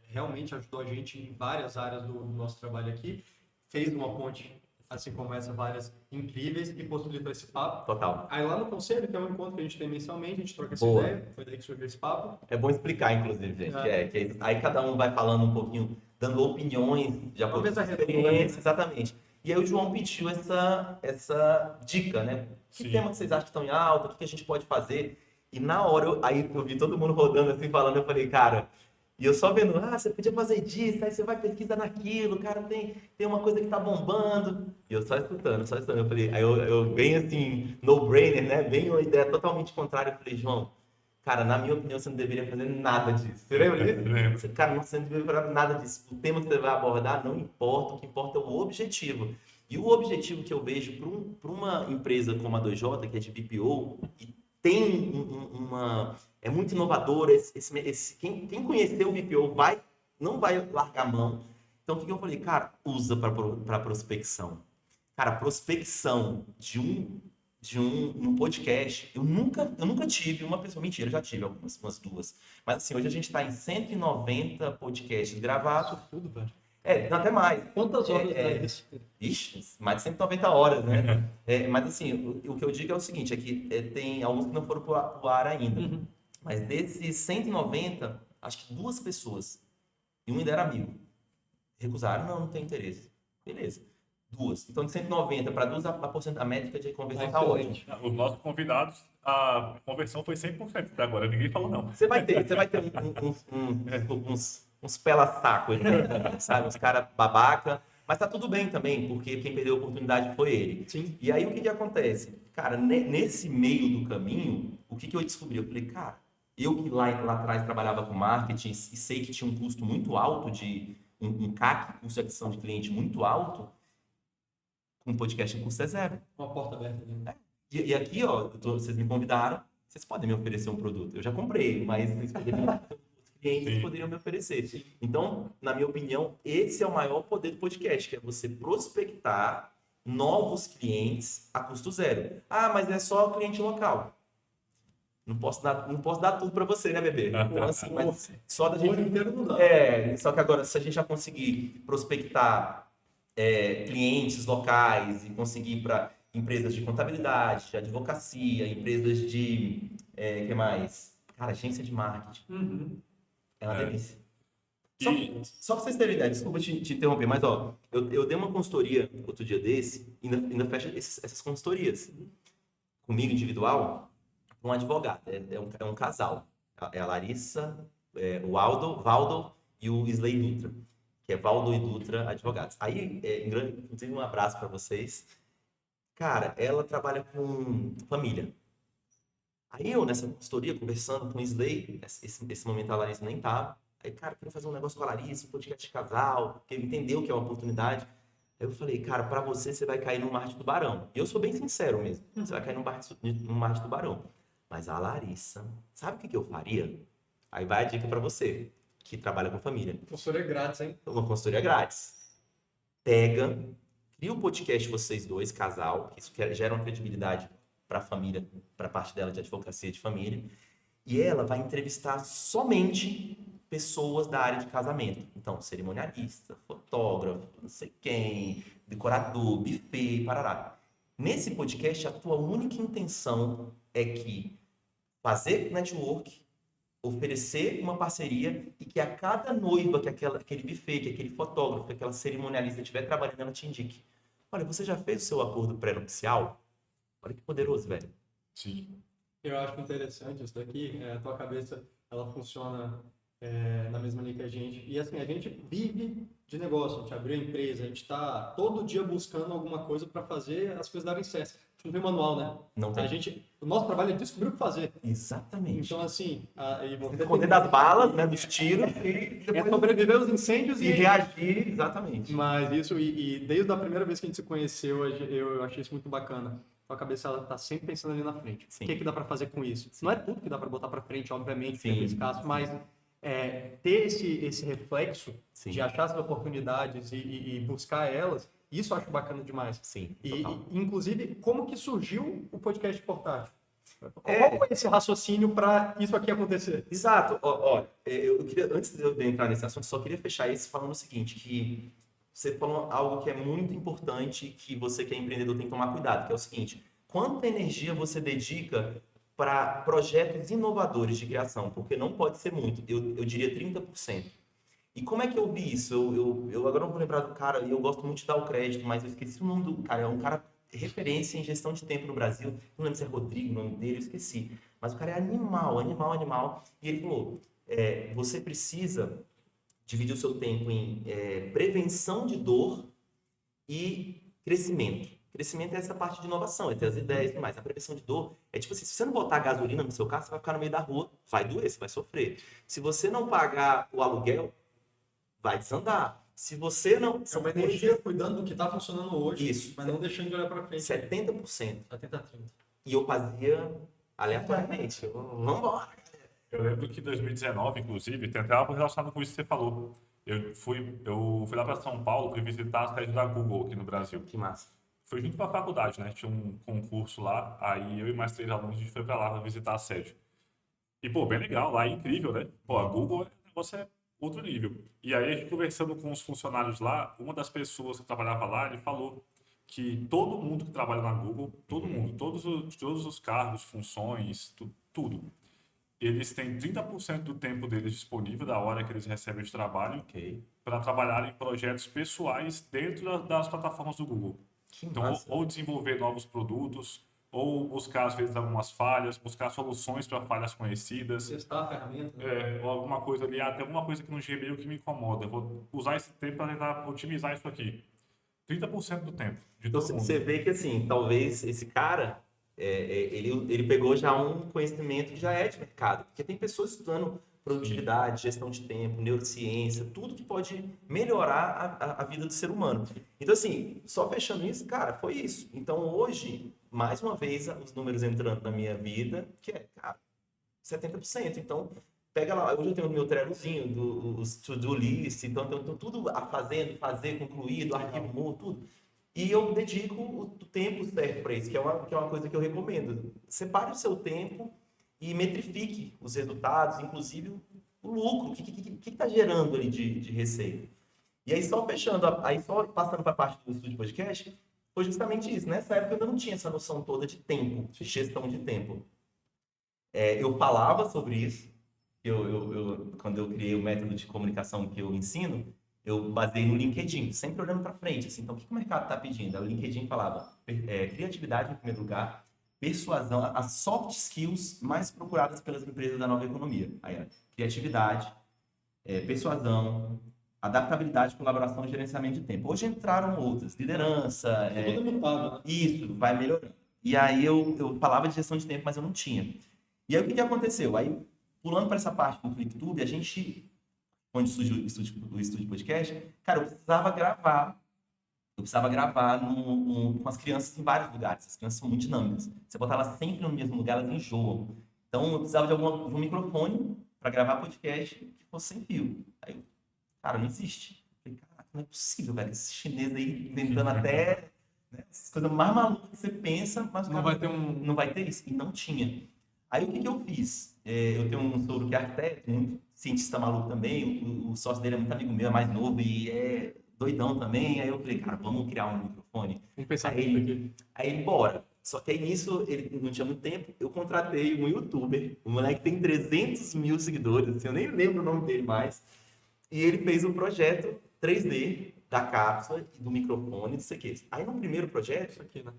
Speaker 3: realmente ajudou a gente em várias áreas do nosso trabalho aqui, fez uma ponte, assim como essa, várias incríveis, e possibilitou esse papo.
Speaker 2: Total.
Speaker 3: Aí lá no conselho, que é um encontro que a gente tem mensalmente, a gente troca essa
Speaker 2: Boa.
Speaker 3: ideia, foi daí que surgiu esse papo.
Speaker 2: É bom explicar, inclusive, gente. Que aí cada um vai falando um pouquinho, dando opiniões de acordo com a sua experiência, exatamente. E aí o João pediu essa dica, né? Que
Speaker 1: Sim.
Speaker 2: tema que vocês acham que estão em alta? O que a gente pode fazer? E na hora, aí eu vi todo mundo rodando assim, falando, eu falei, cara... E eu só vendo, você podia fazer disso, aí você vai pesquisar naquilo, cara, tem uma coisa que tá bombando. E eu só escutando. Eu falei, aí eu bem assim, no-brainer, né? Bem uma ideia totalmente contrária. Eu falei, João, cara, na minha opinião, você não deveria fazer nada disso. Você lembra disso?
Speaker 1: Lembro.
Speaker 2: Cara, você não deveria fazer nada disso. O tema que você vai abordar não importa, o que importa é o objetivo. E o objetivo que eu vejo para uma empresa como a 2J, que é de BPO, e tem é muito inovadora, quem conhecer o BPO não vai largar a mão. Então, o que eu falei? Cara, usa para prospecção. Cara, prospecção de um podcast, eu nunca tive uma pessoa, mentira, eu já tive umas duas. Mas assim, hoje a gente está em 190 podcasts gravados.
Speaker 3: Tudo, velho.
Speaker 2: Até mais.
Speaker 3: Quantas horas é isso?
Speaker 2: Ixi, mais de 190 horas, né? Mas assim, o que eu digo é o seguinte, é que tem alguns que não foram pro ar ainda.
Speaker 3: Uhum.
Speaker 2: Mas desses 190, acho que 2 pessoas, e um ainda era amigo, recusaram, não tem interesse. Beleza. 2. Então, de 190 para 2, a métrica de conversão está ótima.
Speaker 1: Os nossos convidados, a conversão foi 100% até agora. Ninguém falou não.
Speaker 2: Você vai ter uns pela-saco, sabe? Uns caras babaca. Mas tá tudo bem também, porque quem perdeu a oportunidade foi ele.
Speaker 3: Sim.
Speaker 2: E aí, o que acontece? Cara, nesse meio do caminho, o que eu descobri? Eu falei, cara, Eu que lá atrás trabalhava com marketing e sei que tinha um custo muito alto um CAC, custo de aquisição de cliente muito alto, com podcast o custo é zero.
Speaker 3: Uma porta aberta, né?
Speaker 2: E aqui, ó, vocês me convidaram, vocês podem me oferecer um produto. Eu já comprei, mas os clientes
Speaker 1: Sim.
Speaker 2: poderiam me oferecer. Então, na minha opinião, esse é o maior poder do podcast, que é você prospectar novos clientes a custo zero. Ah, mas é só cliente local. Não posso dar tudo para você, né, bebê? Então, assim, mas só da
Speaker 3: O ano
Speaker 2: gente.
Speaker 3: inteiro não dá.
Speaker 2: Só que agora, se a gente já conseguir prospectar clientes locais e conseguir para empresas de contabilidade, de advocacia, empresas de. Que mais? Cara, agência de marketing.
Speaker 3: Uhum.
Speaker 2: É uma delícia.
Speaker 1: E-
Speaker 2: Só para vocês terem ideia, desculpa te interromper, mas ó, eu dei uma consultoria outro dia desse, ainda fecha essas consultorias comigo individual, um advogado, é um casal. É a Larissa, o Valdo e o Isley Dutra, que é Valdo e Dutra Advogados. Aí, inclusive, um abraço para vocês. Cara, ela trabalha com família. Aí eu, nessa consultoria, conversando com o Isley, esse momento a Larissa nem tava. Aí, cara, queria fazer um negócio com a Larissa, um podcast de casal, porque ele entendeu que é uma oportunidade. Aí eu falei, cara, pra você vai cair no mar de tubarão. E eu sou bem sincero mesmo. Você vai cair no mar de tubarão. Mas a Larissa, sabe o que eu faria? Aí vai a dica pra você, que trabalha com família.
Speaker 3: Consultoria grátis, hein?
Speaker 2: Uma consultoria grátis. Pega, cria um podcast vocês dois, casal, que isso gera uma credibilidade pra família, pra parte dela de advocacia de família. E ela vai entrevistar somente pessoas da área de casamento. Então, cerimonialista, fotógrafo, não sei quem, decorador, buffet, parará. Nesse podcast, a tua única intenção é que fazer network, oferecer uma parceria e que a cada noiva que aquele buffet, que aquele fotógrafo, que aquela cerimonialista estiver trabalhando, ela te indique. Olha, você já fez o seu acordo pré-nupcial? Olha que poderoso, velho.
Speaker 1: Sim.
Speaker 3: Eu acho interessante isso daqui. A tua cabeça, ela funciona na mesma linha que a gente. E assim, a gente vive de negócio, a gente abriu a empresa, a gente está todo dia buscando alguma coisa para fazer as coisas darem certo. A gente não tem manual, né?
Speaker 2: Não tem.
Speaker 3: O nosso trabalho é descobrir o que fazer.
Speaker 2: Exatamente.
Speaker 3: Então, assim, e você
Speaker 2: Esconder das balas, né, dos tiros e
Speaker 3: é
Speaker 2: depois
Speaker 3: sobreviver aos incêndios
Speaker 2: e reagir. Exatamente.
Speaker 3: Mas isso, e desde a primeira vez que a gente se conheceu, eu achei isso muito bacana. Tua cabeça, ela tá sempre pensando ali na frente.
Speaker 2: Sim.
Speaker 3: O que dá para fazer com isso?
Speaker 2: Sim.
Speaker 3: Não é tudo que dá para botar para frente, obviamente,
Speaker 2: Sim.
Speaker 3: tem escasso, mas ter esse reflexo
Speaker 2: Sim.
Speaker 3: de achar essas oportunidades e buscar elas, isso eu acho bacana demais.
Speaker 2: Sim,
Speaker 3: E,
Speaker 2: total.
Speaker 3: inclusive, como que surgiu o podcast portátil?
Speaker 2: É.
Speaker 3: Qual foi esse raciocínio para isso aqui acontecer?
Speaker 2: Exato. Ó, eu queria, antes de eu entrar nesse assunto, só queria fechar isso falando o seguinte, que você falou algo que é muito importante, que você que é empreendedor tem que tomar cuidado, que é o seguinte, quanta energia você dedica para projetos inovadores de criação? Porque não pode ser muito, eu diria 30%. E como é que eu vi isso? Eu agora não vou lembrar do cara, e eu gosto muito de dar o crédito, mas eu esqueci o nome do cara, é um cara referência em gestão de tempo no Brasil, não lembro se é Rodrigo, o nome dele, eu esqueci. Mas o cara é animal. E ele falou, você precisa dividir o seu tempo em prevenção de dor e crescimento. Crescimento é essa parte de inovação, é ter as ideias e tudo mais. A prevenção de dor é tipo assim, se você não botar gasolina no seu carro, você vai ficar no meio da rua, vai doer, você vai sofrer. Se você não pagar o aluguel, vai desandar. Se você não...
Speaker 3: É uma energia cuidando do que está funcionando hoje,
Speaker 2: Isso.
Speaker 3: mas não deixando de olhar para frente.
Speaker 2: 70%.
Speaker 3: 70-30.
Speaker 2: E eu fazia aleatoriamente. Vambora.
Speaker 1: Eu lembro que em 2019, inclusive, tem até algo relacionado com isso que você falou. Eu fui lá para São Paulo para visitar a sede da Google aqui no Brasil.
Speaker 2: Que massa.
Speaker 1: Foi junto com a faculdade, né? Tinha um concurso lá, aí eu e mais 3 alunos a gente foi para lá para visitar a sede. E, pô, bem legal, lá é incrível, né? Pô, a Google, o negócio é outro nível. E aí, a gente conversando com os funcionários lá, uma das pessoas que trabalhava lá, ele falou que todo mundo que trabalha na Google, todo mundo, todos os cargos, funções, tudo, eles têm 30% do tempo deles disponível, da hora que eles recebem de trabalho,
Speaker 2: Ok.
Speaker 1: para trabalhar em projetos pessoais dentro das plataformas do Google.
Speaker 2: Que
Speaker 1: Então,
Speaker 2: massa.
Speaker 1: ou desenvolver novos produtos, ou buscar, às vezes, algumas falhas, buscar soluções para falhas conhecidas.
Speaker 3: Testar a ferramenta. Né?
Speaker 1: Ou alguma coisa ali, tem alguma coisa aqui no Gmail que me incomoda. Eu vou usar esse tempo para tentar otimizar isso aqui. 30% do tempo, de
Speaker 2: Então
Speaker 1: todo mundo.
Speaker 2: você vê que assim, talvez esse cara ele pegou já um conhecimento que já é de mercado, porque tem pessoas estudando produtividade, gestão de tempo, neurociência, tudo que pode melhorar a vida do ser humano. Então, assim, só fechando isso, cara, foi isso. Então, hoje, mais uma vez, os números entrando na minha vida, que é, cara, 70%. Então, pega lá, hoje eu tenho o meu trelozinho, os to-do list, então eu tenho tudo a fazer, concluído, arquivo novo, tudo. E eu dedico o tempo certo para isso, que é uma coisa que eu recomendo. Separe o seu tempo e metrifique os resultados, inclusive o lucro, o que está gerando ali de receita. E aí só fechando, aí só passando para a parte do estúdio podcast, foi justamente isso. Nessa época eu ainda não tinha essa noção toda de tempo, de gestão de tempo. Eu falava sobre isso, quando eu criei o método de comunicação que eu ensino, eu baseei no LinkedIn, sempre olhando para frente. Assim, então, o que o mercado está pedindo? Aí o LinkedIn falava criatividade em primeiro lugar, persuasão, as soft skills mais procuradas pelas empresas da nova economia. Aí era criatividade, persuasão, adaptabilidade, colaboração e gerenciamento de tempo. Hoje entraram outras, liderança.
Speaker 3: Tudo mutado, né?
Speaker 2: Isso, vai melhorando. E aí eu falava de gestão de tempo, mas eu não tinha. E aí o que aconteceu? Aí, pulando para essa parte do ClickTube, a gente, onde surgiu o estúdio podcast, cara, eu precisava gravar com as crianças em vários lugares. As crianças são muito dinâmicas. Você botar elas sempre no mesmo lugar, elas enjoam. Então, eu precisava de um microfone para gravar podcast que fosse sem fio. Aí, cara, não existe. Eu falei, caraca, não é possível, velho. Esse chinês aí inventando até, né, essas coisas mais malucas que você pensa, mas
Speaker 3: Não vai ter um...
Speaker 2: não vai ter isso. E não tinha. Aí, o que eu fiz? Eu tenho um sogro que é arquiteto, muito cientista maluco também. O sócio dele é muito amigo meu, é mais novo e é doidão também. Aí eu falei, cara, vamos criar um microfone.
Speaker 3: Vamos pensar
Speaker 2: Aí ele, bora. Só que aí nisso, ele não tinha muito tempo, eu contratei um youtuber, um moleque que tem 300 mil seguidores, assim, eu nem lembro o nome dele mais. E ele fez um projeto 3D da cápsula e do microfone, isso aqui. Aí no primeiro projeto...
Speaker 3: Isso aqui, né?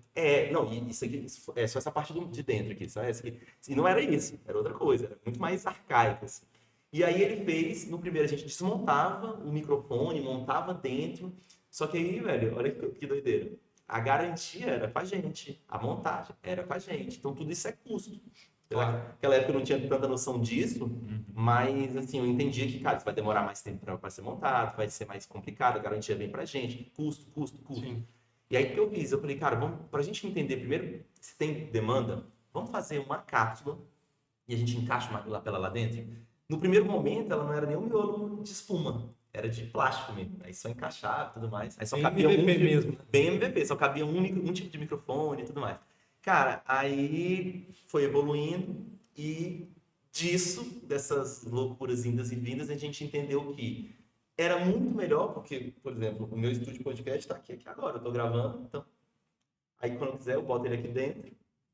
Speaker 2: Não, isso aqui é só essa parte de dentro aqui, só essa aqui. E não era isso, era outra coisa, era muito mais arcaico, assim. E aí ele fez, no primeiro a gente desmontava o microfone, montava dentro, só que aí, velho, olha que doideira. A garantia era com a gente, a montagem era com a gente, então tudo isso é custo. Naquela época eu não tinha tanta noção disso, mas assim, eu entendia que, cara, isso vai demorar mais tempo para ser montado, vai ser mais complicado, a garantia vem pra gente, custo.
Speaker 3: Sim.
Speaker 2: E aí o que eu fiz? Eu falei, cara, pra gente entender primeiro se tem demanda, vamos fazer uma cápsula e a gente encaixa uma lapela lá dentro. No primeiro momento, ela não era nem um miolo de espuma, era de plástico mesmo. Aí só encaixava e tudo mais. Aí só
Speaker 3: Bem
Speaker 2: cabia
Speaker 3: MVP mesmo, né?
Speaker 2: Bem MVP, só cabia um tipo de microfone e tudo mais. Cara, aí foi evoluindo e dessas loucuras indas e vindas, a gente entendeu que era muito melhor, porque, por exemplo, o meu estúdio podcast está aqui agora, eu tô gravando, então... Aí quando eu quiser, eu boto ele aqui dentro.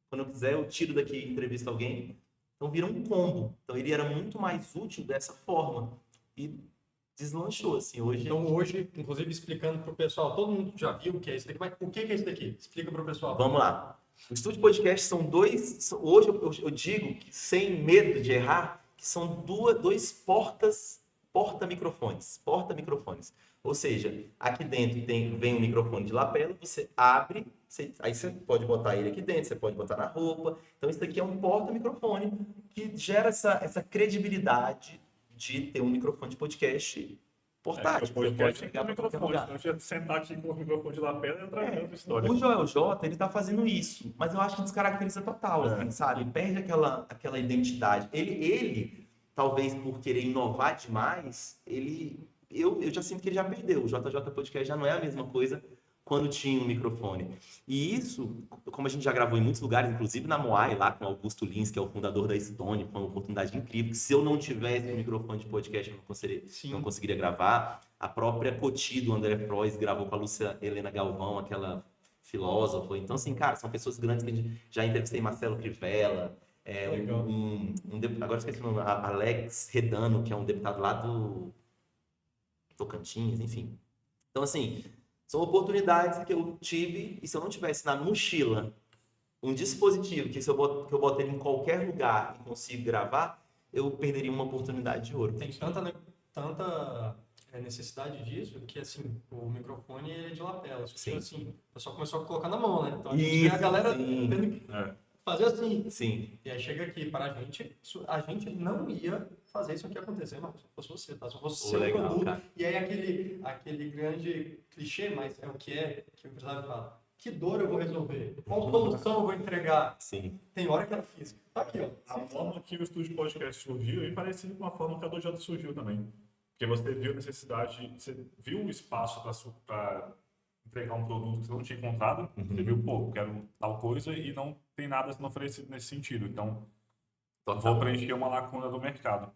Speaker 2: Quando eu quiser, eu tiro daqui e entrevisto alguém. Então vira um combo. Então ele era muito mais útil dessa forma. E deslanchou, assim, hoje...
Speaker 3: Então hoje, inclusive explicando pro pessoal, todo mundo já viu o que é isso daqui, mas o que é isso daqui? Explica pro pessoal.
Speaker 2: Vamos lá. O estúdio podcast são dois... Hoje eu digo, que sem medo de errar, que são dois porta-microfones. Ou seja, aqui dentro vem um microfone de lapela, você abre, aí você pode botar ele aqui dentro, você pode botar na roupa. Então, isso daqui é um porta-microfone que gera essa credibilidade de ter um microfone de podcast portátil.
Speaker 1: O podcast tem que ter
Speaker 2: chegar
Speaker 1: um
Speaker 2: pra qualquer
Speaker 1: microfone,
Speaker 2: lugar.
Speaker 1: senão a gente sentar aqui com o microfone de lapela e entrar na história.
Speaker 2: O Joel J, ele tá fazendo isso, mas eu acho que descaracteriza total, assim, sabe? Perde aquela identidade. Ele, talvez por querer inovar demais, eu já sinto que ele já perdeu. O JJ Podcast já não é a mesma coisa quando tinha um microfone. E isso, como a gente já gravou em muitos lugares, inclusive na Moai, lá com o Augusto Lins, que é o fundador da Stone, foi uma oportunidade incrível, que se eu não tivesse um microfone de podcast, eu não conseguiria gravar. A própria Coti, do André Frois, gravou com a Lúcia Helena Galvão, aquela filósofa. Então, assim, cara, são pessoas grandes que a gente já entrevistei, Marcelo Crivella, agora eu esqueci o nome, Alex Redano, que é um deputado lá do Tocantins, enfim. Então, assim, são oportunidades que eu tive, e se eu não tivesse na mochila um dispositivo que eu boto ele em qualquer lugar e consigo gravar, eu perderia uma oportunidade de ouro.
Speaker 3: Tem tanta necessidade disso que, assim, o microfone é de lapela. Assim, o pessoal começou a colocar na mão, né? Então a gente vê a galera tendo que fazer assim.
Speaker 2: Sim.
Speaker 3: E aí chega aqui, para a gente não ia fazer isso aqui acontecer, mas se fosse você, tá? Se fosse o seu
Speaker 2: Legal,
Speaker 3: produto.
Speaker 2: cara.
Speaker 3: E aí aquele grande clichê, mas é o que o empresário fala. Que dor eu vou resolver? Qual solução eu vou entregar?
Speaker 2: Sim.
Speaker 3: Tem hora que ela física. Tá aqui, ó.
Speaker 1: A forma que o estúdio podcast surgiu é parecida com a forma que a Dojota surgiu também. Porque você viu a necessidade, você viu o espaço para entregar um produto que você não tinha encontrado, você viu, pô, quero tal coisa e não tem nada sendo oferecido nesse sentido. Então, vou preencher uma lacuna do mercado.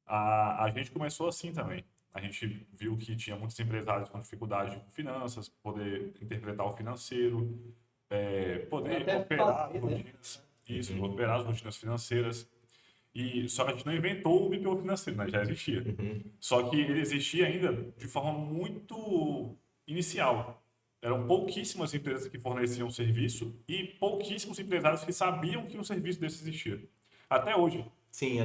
Speaker 1: A gente começou assim também. A gente viu que tinha muitos empresários com dificuldade com finanças, poder interpretar o financeiro, poder
Speaker 3: Até
Speaker 1: operar
Speaker 3: fazer, né?
Speaker 1: rotinas, isso, operar as rotinas financeiras. E só que a gente não inventou o BPO financeiro, né? Já existia. Só que ele existia ainda de forma muito inicial. Eram pouquíssimas empresas que forneciam serviço e pouquíssimos empresários que sabiam que um serviço desse existia. Até hoje,
Speaker 2: Sim,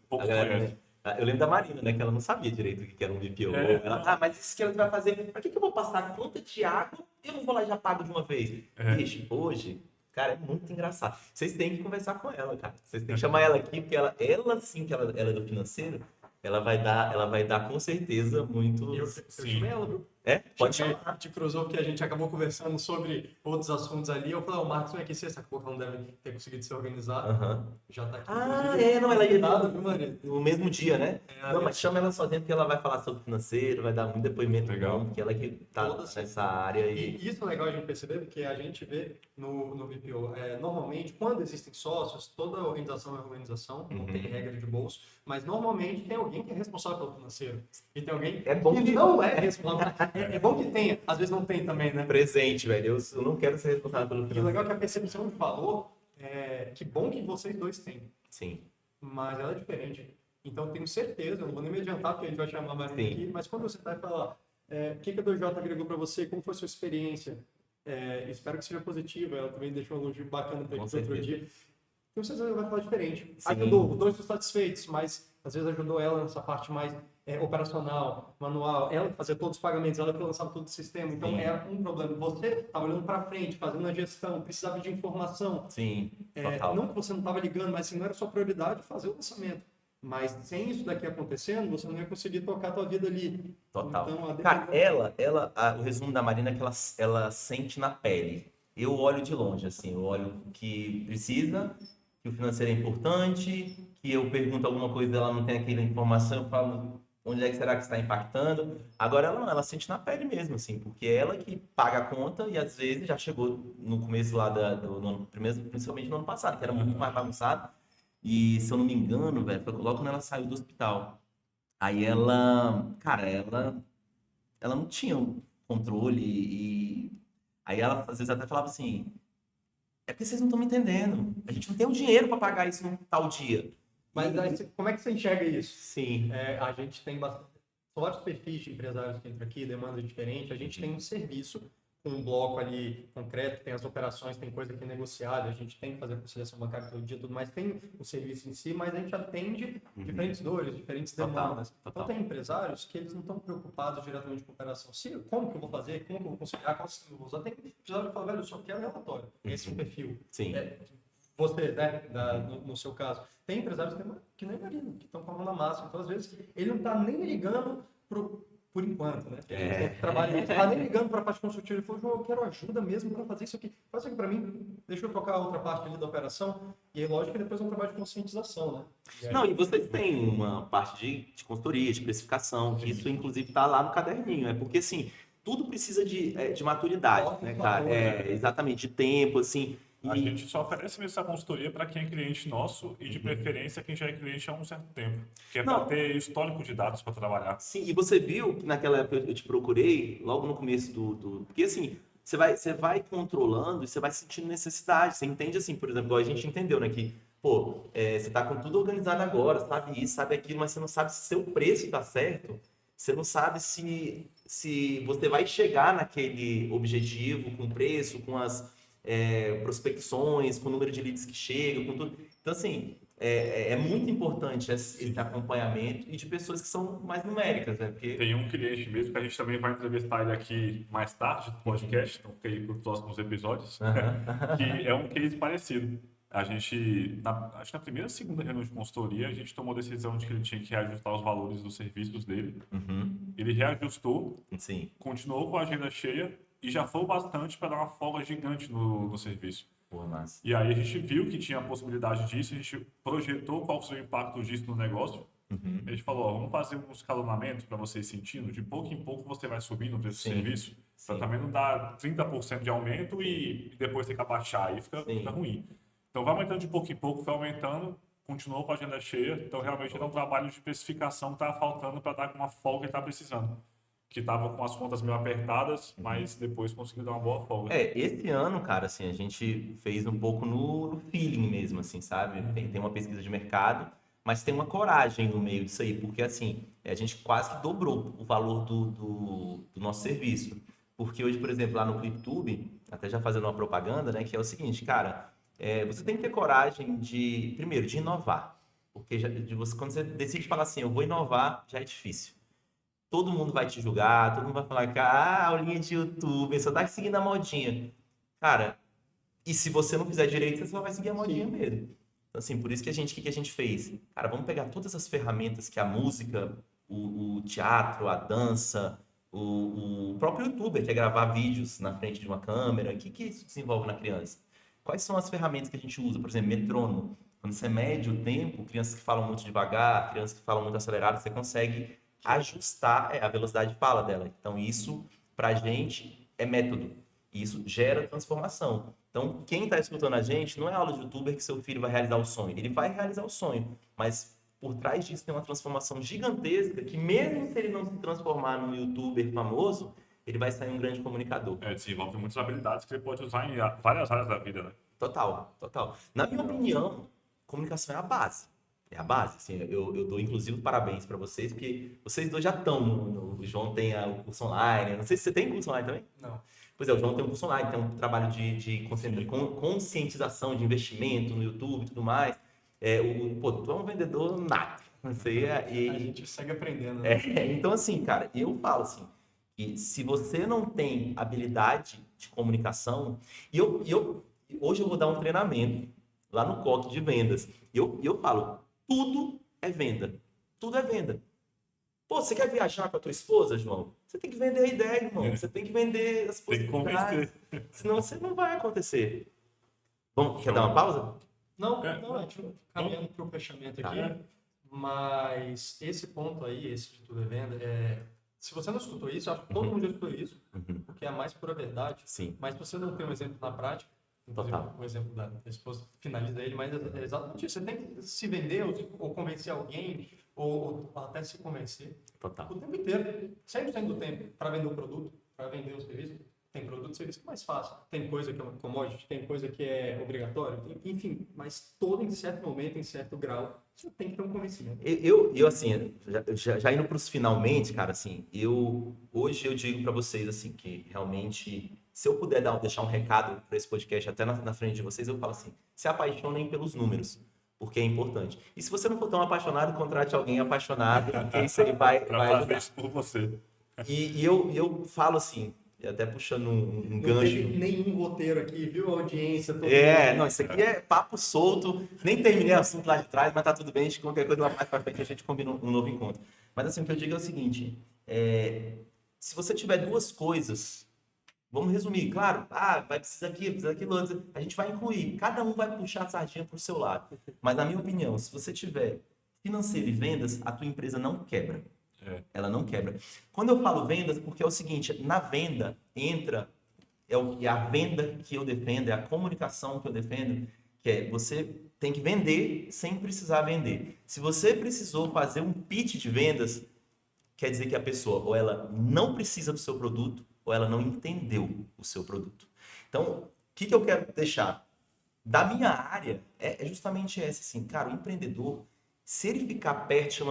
Speaker 1: poucos
Speaker 2: a galera,
Speaker 1: conhecem.
Speaker 2: eu lembro da Marina, né? Que ela não sabia direito o que era um BPO. Ela, mas isso que ela vai fazer, pra que eu vou passar a conta de água e eu não vou lá e já pago de uma vez? Bicho, hoje, cara, é muito engraçado. Vocês têm que conversar com ela, cara. Vocês têm que chamar ela aqui, porque ela sim, que ela é do financeiro, ela vai dar com certeza muito.
Speaker 3: Eu chamei ela, viu?
Speaker 2: Pode
Speaker 3: Chamei,
Speaker 2: chamar.
Speaker 3: te cruzou porque a gente acabou conversando sobre outros assuntos ali. Eu falei, o Marcos vem aqui sexta, acabou que ela não deve ter conseguido se organizar.
Speaker 2: Aham.
Speaker 3: Já tá aqui.
Speaker 2: Ah,
Speaker 3: inclusive,
Speaker 2: não, ela ia
Speaker 3: convidada, viu, Maria?
Speaker 2: no mesmo dia, né?
Speaker 3: É,
Speaker 2: Não, mas chama ela só dentro que ela vai falar sobre financeiro, vai dar muito depoimento
Speaker 1: Legal.
Speaker 2: bom, porque ela que tá
Speaker 3: Toda
Speaker 2: nessa área
Speaker 3: E isso é legal a gente perceber, porque a gente vê no BPO, normalmente, quando existem sócios, toda organização é organização, não tem regra de bolso, mas normalmente tem alguém que é responsável pelo financeiro. E tem alguém
Speaker 2: É bom
Speaker 3: que
Speaker 2: que-
Speaker 3: não é responsável. É bom que tenha, às vezes não tem também, né?
Speaker 2: presente, velho. Eu não quero ser responsável pelo
Speaker 3: E o
Speaker 2: financeiro.
Speaker 3: legal é que a percepção de valor, que bom que vocês dois têm,
Speaker 2: Sim.
Speaker 3: mas ela é diferente. Então, tenho certeza, eu não vou nem me adiantar, porque a gente vai chamar a Marina
Speaker 2: Sim.
Speaker 3: aqui, mas quando você vai falar, o que a 2J agregou para você, como foi a sua experiência, espero que seja positiva, ela também deixou um elogio bacana para
Speaker 2: Com
Speaker 3: gente outro
Speaker 2: certeza.
Speaker 3: dia. Tenho certeza que ela vai falar diferente.
Speaker 2: Sim.
Speaker 3: Ajudou, os dois estão satisfeitos, mas às vezes ajudou ela nessa parte mais operacional, manual, ela que fazia todos os pagamentos, ela que lançava todo o sistema, então
Speaker 2: Sim.
Speaker 3: era um problema. Você estava olhando para frente, fazendo a gestão, precisava de informação,
Speaker 2: Sim. Total.
Speaker 3: não que você não estava ligando, mas assim, não era sua prioridade fazer o lançamento. Mas sem isso daqui acontecendo, você não ia conseguir tocar a tua vida ali.
Speaker 2: Total.
Speaker 3: Então,
Speaker 2: Cara, o resumo da Marina é que ela sente na pele. Eu olho de longe, assim, eu olho que precisa, que o financeiro é importante, que eu pergunto alguma coisa, ela não tem aquela informação, eu falo, onde é que será que está impactando? Agora ela não, ela sente na pele mesmo, assim, porque é ela que paga a conta e às vezes já chegou no começo lá do ano, principalmente no ano passado, que era muito mais bagunçado. E se eu não me engano, velho, foi logo quando ela saiu do hospital. Aí cara, ela não tinha um controle e aí ela às vezes até falava assim, é porque vocês não estão me entendendo. A gente não tem o dinheiro para pagar isso num tal dia.
Speaker 3: Mas aí, como é que você enxerga isso?
Speaker 2: Sim.
Speaker 3: A gente tem vários perfis de empresários que entram aqui, demanda diferente. A gente tem um serviço com um bloco ali concreto, tem as operações, tem coisa que é negociada, a gente tem que fazer a conciliação bancária todo dia, tudo mais, tem o serviço em si, mas a gente atende diferentes dores, diferentes demandas. Então tem empresários que eles não estão preocupados diretamente com a operação. Como que eu vou fazer? Como que eu vou conciliar? Qual sistema eu vou usar? Tem empresário que fala, velho, eu só quero relatório. Esse é o perfil.
Speaker 2: Sim.
Speaker 3: Você, né, no seu caso. Tem empresários que nem Marina, que estão com a mão na massa. Então, às vezes, ele não está nem ligando por enquanto, né? Trabalha, não está nem ligando para a parte consultiva. Ele falou, João, eu quero ajuda mesmo para fazer isso aqui. Faz isso aqui para mim, deixa eu tocar a outra parte ali da operação. E aí, lógico que depois é um trabalho de conscientização, né?
Speaker 2: Não, e vocês têm uma parte de consultoria, de precificação, que isso, inclusive, está lá no caderninho. É porque, assim, tudo precisa de maturidade, né, cara? Exatamente, de tempo, assim.
Speaker 1: A gente só oferece mesmo essa consultoria para quem é cliente nosso e, de preferência, quem já é cliente há um certo tempo. Que é para ter histórico de dados para trabalhar.
Speaker 2: Sim, e você viu que naquela época eu te procurei, logo no começo Porque, assim, você vai controlando e você vai sentindo necessidade. Você entende, assim, por exemplo, igual a gente entendeu, né? Que, pô, você tá com tudo organizado agora, sabe isso, sabe aquilo, mas você não sabe se seu preço tá certo. Você não sabe se você vai chegar naquele objetivo com preço, com as prospecções, com o número de leads que chegam, com tudo. Então, assim, é muito importante esse acompanhamento e de pessoas que são mais numéricas, né? Porque...
Speaker 1: Tem um cliente mesmo que a gente também vai entrevistar ele aqui mais tarde no podcast, então fica aí para os próximos episódios, que é um case parecido. acho que na primeira ou segunda reunião de consultoria, a gente tomou a decisão de que ele tinha que reajustar os valores dos serviços dele. Ele reajustou,
Speaker 2: Sim.
Speaker 1: continuou com a agenda cheia e já foi o bastante para dar uma folga gigante no serviço.
Speaker 2: Pô, massa.
Speaker 1: E aí a gente viu que tinha a possibilidade disso, a gente projetou qual seria o impacto disso no negócio. A gente falou, ó, vamos fazer um escalonamento para vocês sentindo, de pouco em pouco você vai subindo o preço do
Speaker 2: Sim,
Speaker 1: serviço, para
Speaker 2: sim.
Speaker 1: também não dar 30% de aumento e depois ter que abaixar, aí fica
Speaker 2: Sim.
Speaker 1: ruim. Então vai aumentando de pouco em pouco, foi aumentando, continuou com a agenda cheia, então realmente era um trabalho de especificação que estava faltando para dar uma folga que ele estava precisando. Que estava com as contas meio apertadas, mas depois conseguiu dar uma boa folga.
Speaker 2: Esse ano, cara, assim, a gente fez um pouco no feeling mesmo, assim, sabe? Tem uma pesquisa de mercado, mas tem uma coragem no meio disso aí, porque, assim, a gente quase que dobrou o valor do nosso serviço. Porque hoje, por exemplo, lá no ClipTube, até já fazendo uma propaganda, né, que é o seguinte, cara, você tem que ter coragem primeiro, de inovar. Porque quando você decide falar assim, eu vou inovar, já é difícil. Todo mundo vai te julgar, todo mundo vai falar que, aulinha de YouTube, só tá seguindo a modinha. Cara, e se você não fizer direito, você só vai seguir a modinha mesmo. Então, assim, por isso que o que a gente fez? Cara, vamos pegar todas as ferramentas que a música, o teatro, a dança, o próprio YouTuber, que é gravar vídeos na frente de uma câmera, o que isso desenvolve na criança? Quais são as ferramentas que a gente usa? Por exemplo, metrônomo. Quando você mede o tempo, crianças que falam muito devagar, crianças que falam muito acelerado, você consegue ajustar a velocidade de fala dela. Então, isso, pra gente, é método. Isso gera transformação. Então, quem está escutando a gente, não é aula de youtuber que seu filho vai realizar o sonho. Ele vai realizar o sonho, mas por trás disso tem uma transformação gigantesca que mesmo se ele não se transformar num youtuber famoso, ele vai sair um grande comunicador.
Speaker 1: Desenvolve muitas habilidades que ele pode usar em várias áreas da vida, né?
Speaker 2: Total, total. Na minha opinião, comunicação é a base. É a base, assim, eu dou inclusive parabéns para vocês, porque vocês dois já estão o João tem o curso online, não sei se você tem curso online também?
Speaker 3: Não.
Speaker 2: Pois é, o João tem um curso online, tem um trabalho de conscientização de investimento no YouTube e tudo mais. Tu é um vendedor nato, não sei,
Speaker 3: A gente segue aprendendo, né?
Speaker 2: então assim, cara, eu falo assim, que se você não tem habilidade de comunicação, hoje eu vou dar um treinamento lá no COC de vendas, e eu falo, tudo é venda. Tudo é venda. Pô, você quer viajar com a tua esposa, João? Você tem que vender a ideia, irmão. Você tem que vender as possibilidades. Senão você não vai acontecer. Quer dar uma pausa?
Speaker 3: Não, a gente vai caminhando para o fechamento aqui. Mas esse ponto aí, esse de tudo é venda, se você não escutou isso, acho que todo mundo já escutou isso, porque é a mais pura verdade.
Speaker 2: Sim.
Speaker 3: Mas se você não tem um exemplo na prática, o exemplo da esposa finaliza ele, mas é exatamente isso. Você tem que se vender ou convencer alguém, ou até se convencer
Speaker 2: Total.
Speaker 3: o tempo inteiro, 100% do tempo, para vender o produto, para vender o serviço. Tem produto e serviço que é mais fácil. Tem coisa que é uma commodity, tem coisa que é obrigatório, enfim, mas todo em certo momento, em certo grau, você tem que ter um convencimento.
Speaker 2: Eu assim, já indo para os finalmente, cara, assim, hoje eu digo para vocês, assim, que realmente, se eu puder deixar um recado para esse podcast até na frente de vocês, eu falo assim, se apaixonem pelos números, porque é importante. E se você não for tão apaixonado, contrate alguém apaixonado, porque isso aí vai
Speaker 1: fazer isso por você.
Speaker 2: E eu falo assim, até puxando um gancho.
Speaker 3: Não teve nenhum roteiro aqui, viu? A audiência.
Speaker 2: Não, isso aqui é papo solto. Nem terminei o assunto lá de trás, mas tá tudo bem. Qualquer coisa lá mais pra frente a gente combina um novo encontro. Mas assim, o que eu digo é o seguinte: se você tiver duas coisas, vamos resumir, claro, vai precisar aquilo, precisa daquilo outro. A gente vai incluir, cada um vai puxar a sardinha pro seu lado. Mas na minha opinião, se você tiver financeiro e vendas, a tua empresa não quebra. Ela não quebra. Quando eu falo vendas, porque é o seguinte, na venda entra, é a venda que eu defendo, é a comunicação que eu defendo, que é você tem que vender sem precisar vender. Se você precisou fazer um pitch de vendas, quer dizer que a pessoa ou ela não precisa do seu produto, ou ela não entendeu o seu produto. Então, o que eu quero deixar? Da minha área, é justamente essa, assim, cara, o empreendedor, se ele ficar perto,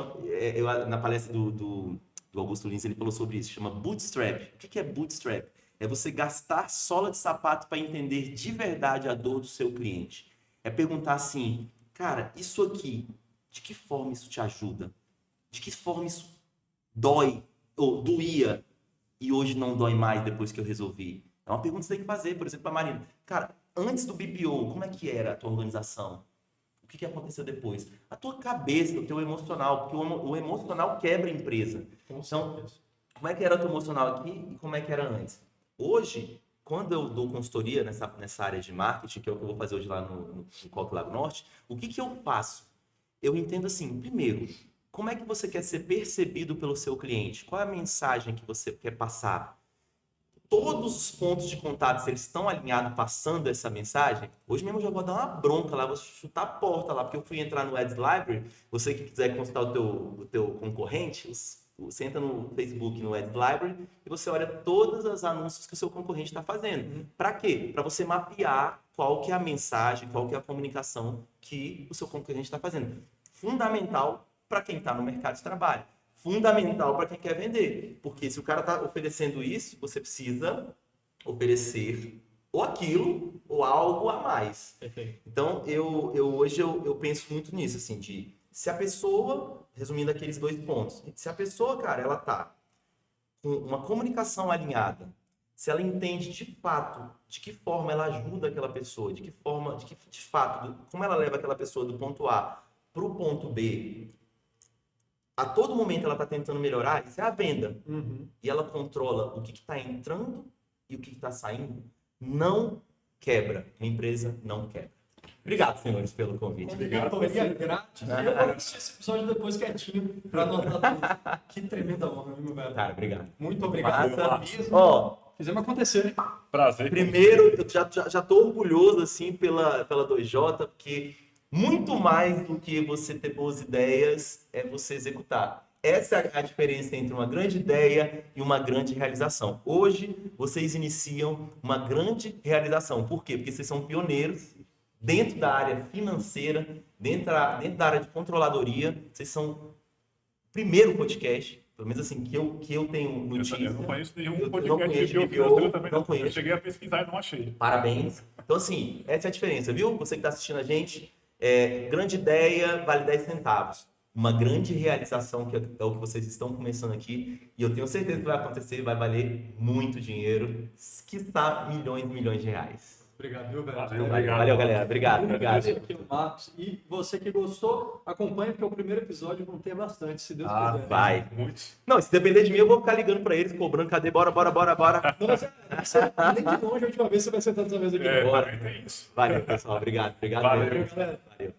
Speaker 2: na palestra do Augusto Lins, ele falou sobre isso, chama bootstrap. O que é bootstrap? É você gastar sola de sapato para entender de verdade a dor do seu cliente. É perguntar assim, cara, isso aqui, de que forma isso te ajuda? De que forma isso dói, ou doía, e hoje não dói mais depois que eu resolvi? É uma pergunta que você tem que fazer, por exemplo, para a Marina. Cara, antes do BPO, como é que era a tua organização? O que aconteceu depois? A tua cabeça, o teu emocional, porque o emocional quebra a empresa. Então, como é que era o teu emocional aqui e como é que era antes? Hoje, quando eu dou consultoria nessa área de marketing, que é o que eu vou fazer hoje lá no Coque Lago Norte, o que eu faço? Eu entendo assim, primeiro, como é que você quer ser percebido pelo seu cliente? Qual é a mensagem que você quer passar? Todos os pontos de contato, se eles estão alinhados passando essa mensagem, hoje mesmo eu já vou dar uma bronca lá, vou chutar a porta lá, porque eu fui entrar no Ads Library, você que quiser consultar o teu concorrente, você entra no Facebook, no Ads Library, e você olha todos os anúncios que o seu concorrente está fazendo. Para quê? Para você mapear qual que é a mensagem, qual que é a comunicação que o seu concorrente está fazendo. Fundamental para quem está no mercado de trabalho. Fundamental para quem quer vender. Porque se o cara está oferecendo isso, você precisa oferecer ou aquilo ou algo a mais.
Speaker 3: Perfeito.
Speaker 2: Então, hoje eu penso muito nisso, assim, de se a pessoa, resumindo aqueles 2 pontos, se a pessoa, cara, ela tá com uma comunicação alinhada, se ela entende de fato de que forma ela ajuda aquela pessoa, de fato, como ela leva aquela pessoa do ponto A para o ponto B, a todo momento ela está tentando melhorar, isso é a venda. E ela controla o que está entrando e o que está saindo, não quebra. A empresa não quebra. Obrigado, senhores, pelo convite.
Speaker 3: Consultoria grátis. Eu vou assistir esse episódio depois quietinho para anotar tudo. Que tremenda honra, viu, meu velho?
Speaker 2: Cara, obrigado.
Speaker 3: Muito obrigado.
Speaker 2: Ó,
Speaker 3: fizemos acontecer.
Speaker 1: Prazer.
Speaker 2: primeiro, eu já tô orgulhoso, assim, pela 2J, porque muito mais do que você ter boas ideias é você executar. Essa é a diferença entre uma grande ideia e uma grande realização. Hoje, vocês iniciam uma grande realização. Por quê? Porque vocês são pioneiros dentro da área financeira, dentro da área de controladoria. Vocês são o primeiro podcast, pelo menos assim, que eu tenho notícia.
Speaker 1: Eu não conheço nenhum
Speaker 2: Eu
Speaker 1: podcast
Speaker 2: não conheço
Speaker 1: de
Speaker 2: de
Speaker 1: financeiro
Speaker 2: BPO,
Speaker 1: também.
Speaker 2: não conheço.
Speaker 1: Eu cheguei a pesquisar e não achei.
Speaker 2: Parabéns. Então, assim, essa é a diferença, viu? Você que está assistindo a gente, grande ideia vale 10 centavos. Uma grande realização, que é o que vocês estão começando aqui, e eu tenho certeza que vai acontecer, vai valer muito dinheiro, quiçá milhões e milhões de reais.
Speaker 3: Obrigado, viu, velho?
Speaker 2: Valeu, galera. Obrigado.
Speaker 3: Aqui o Marcos. E você que gostou, acompanha, porque o primeiro episódio vão ter bastante, se Deus quiser.
Speaker 2: Vai.
Speaker 1: Muito.
Speaker 2: Não, se depender de mim, eu vou ficar ligando pra eles, cobrando, cadê? Bora.
Speaker 3: Nossa, nem de longe a última vez você vai sentar nessa mesa aqui.
Speaker 2: Bora.
Speaker 1: Também tem isso.
Speaker 2: Valeu, pessoal. Obrigado.
Speaker 1: Valeu.
Speaker 2: Mesmo. Valeu.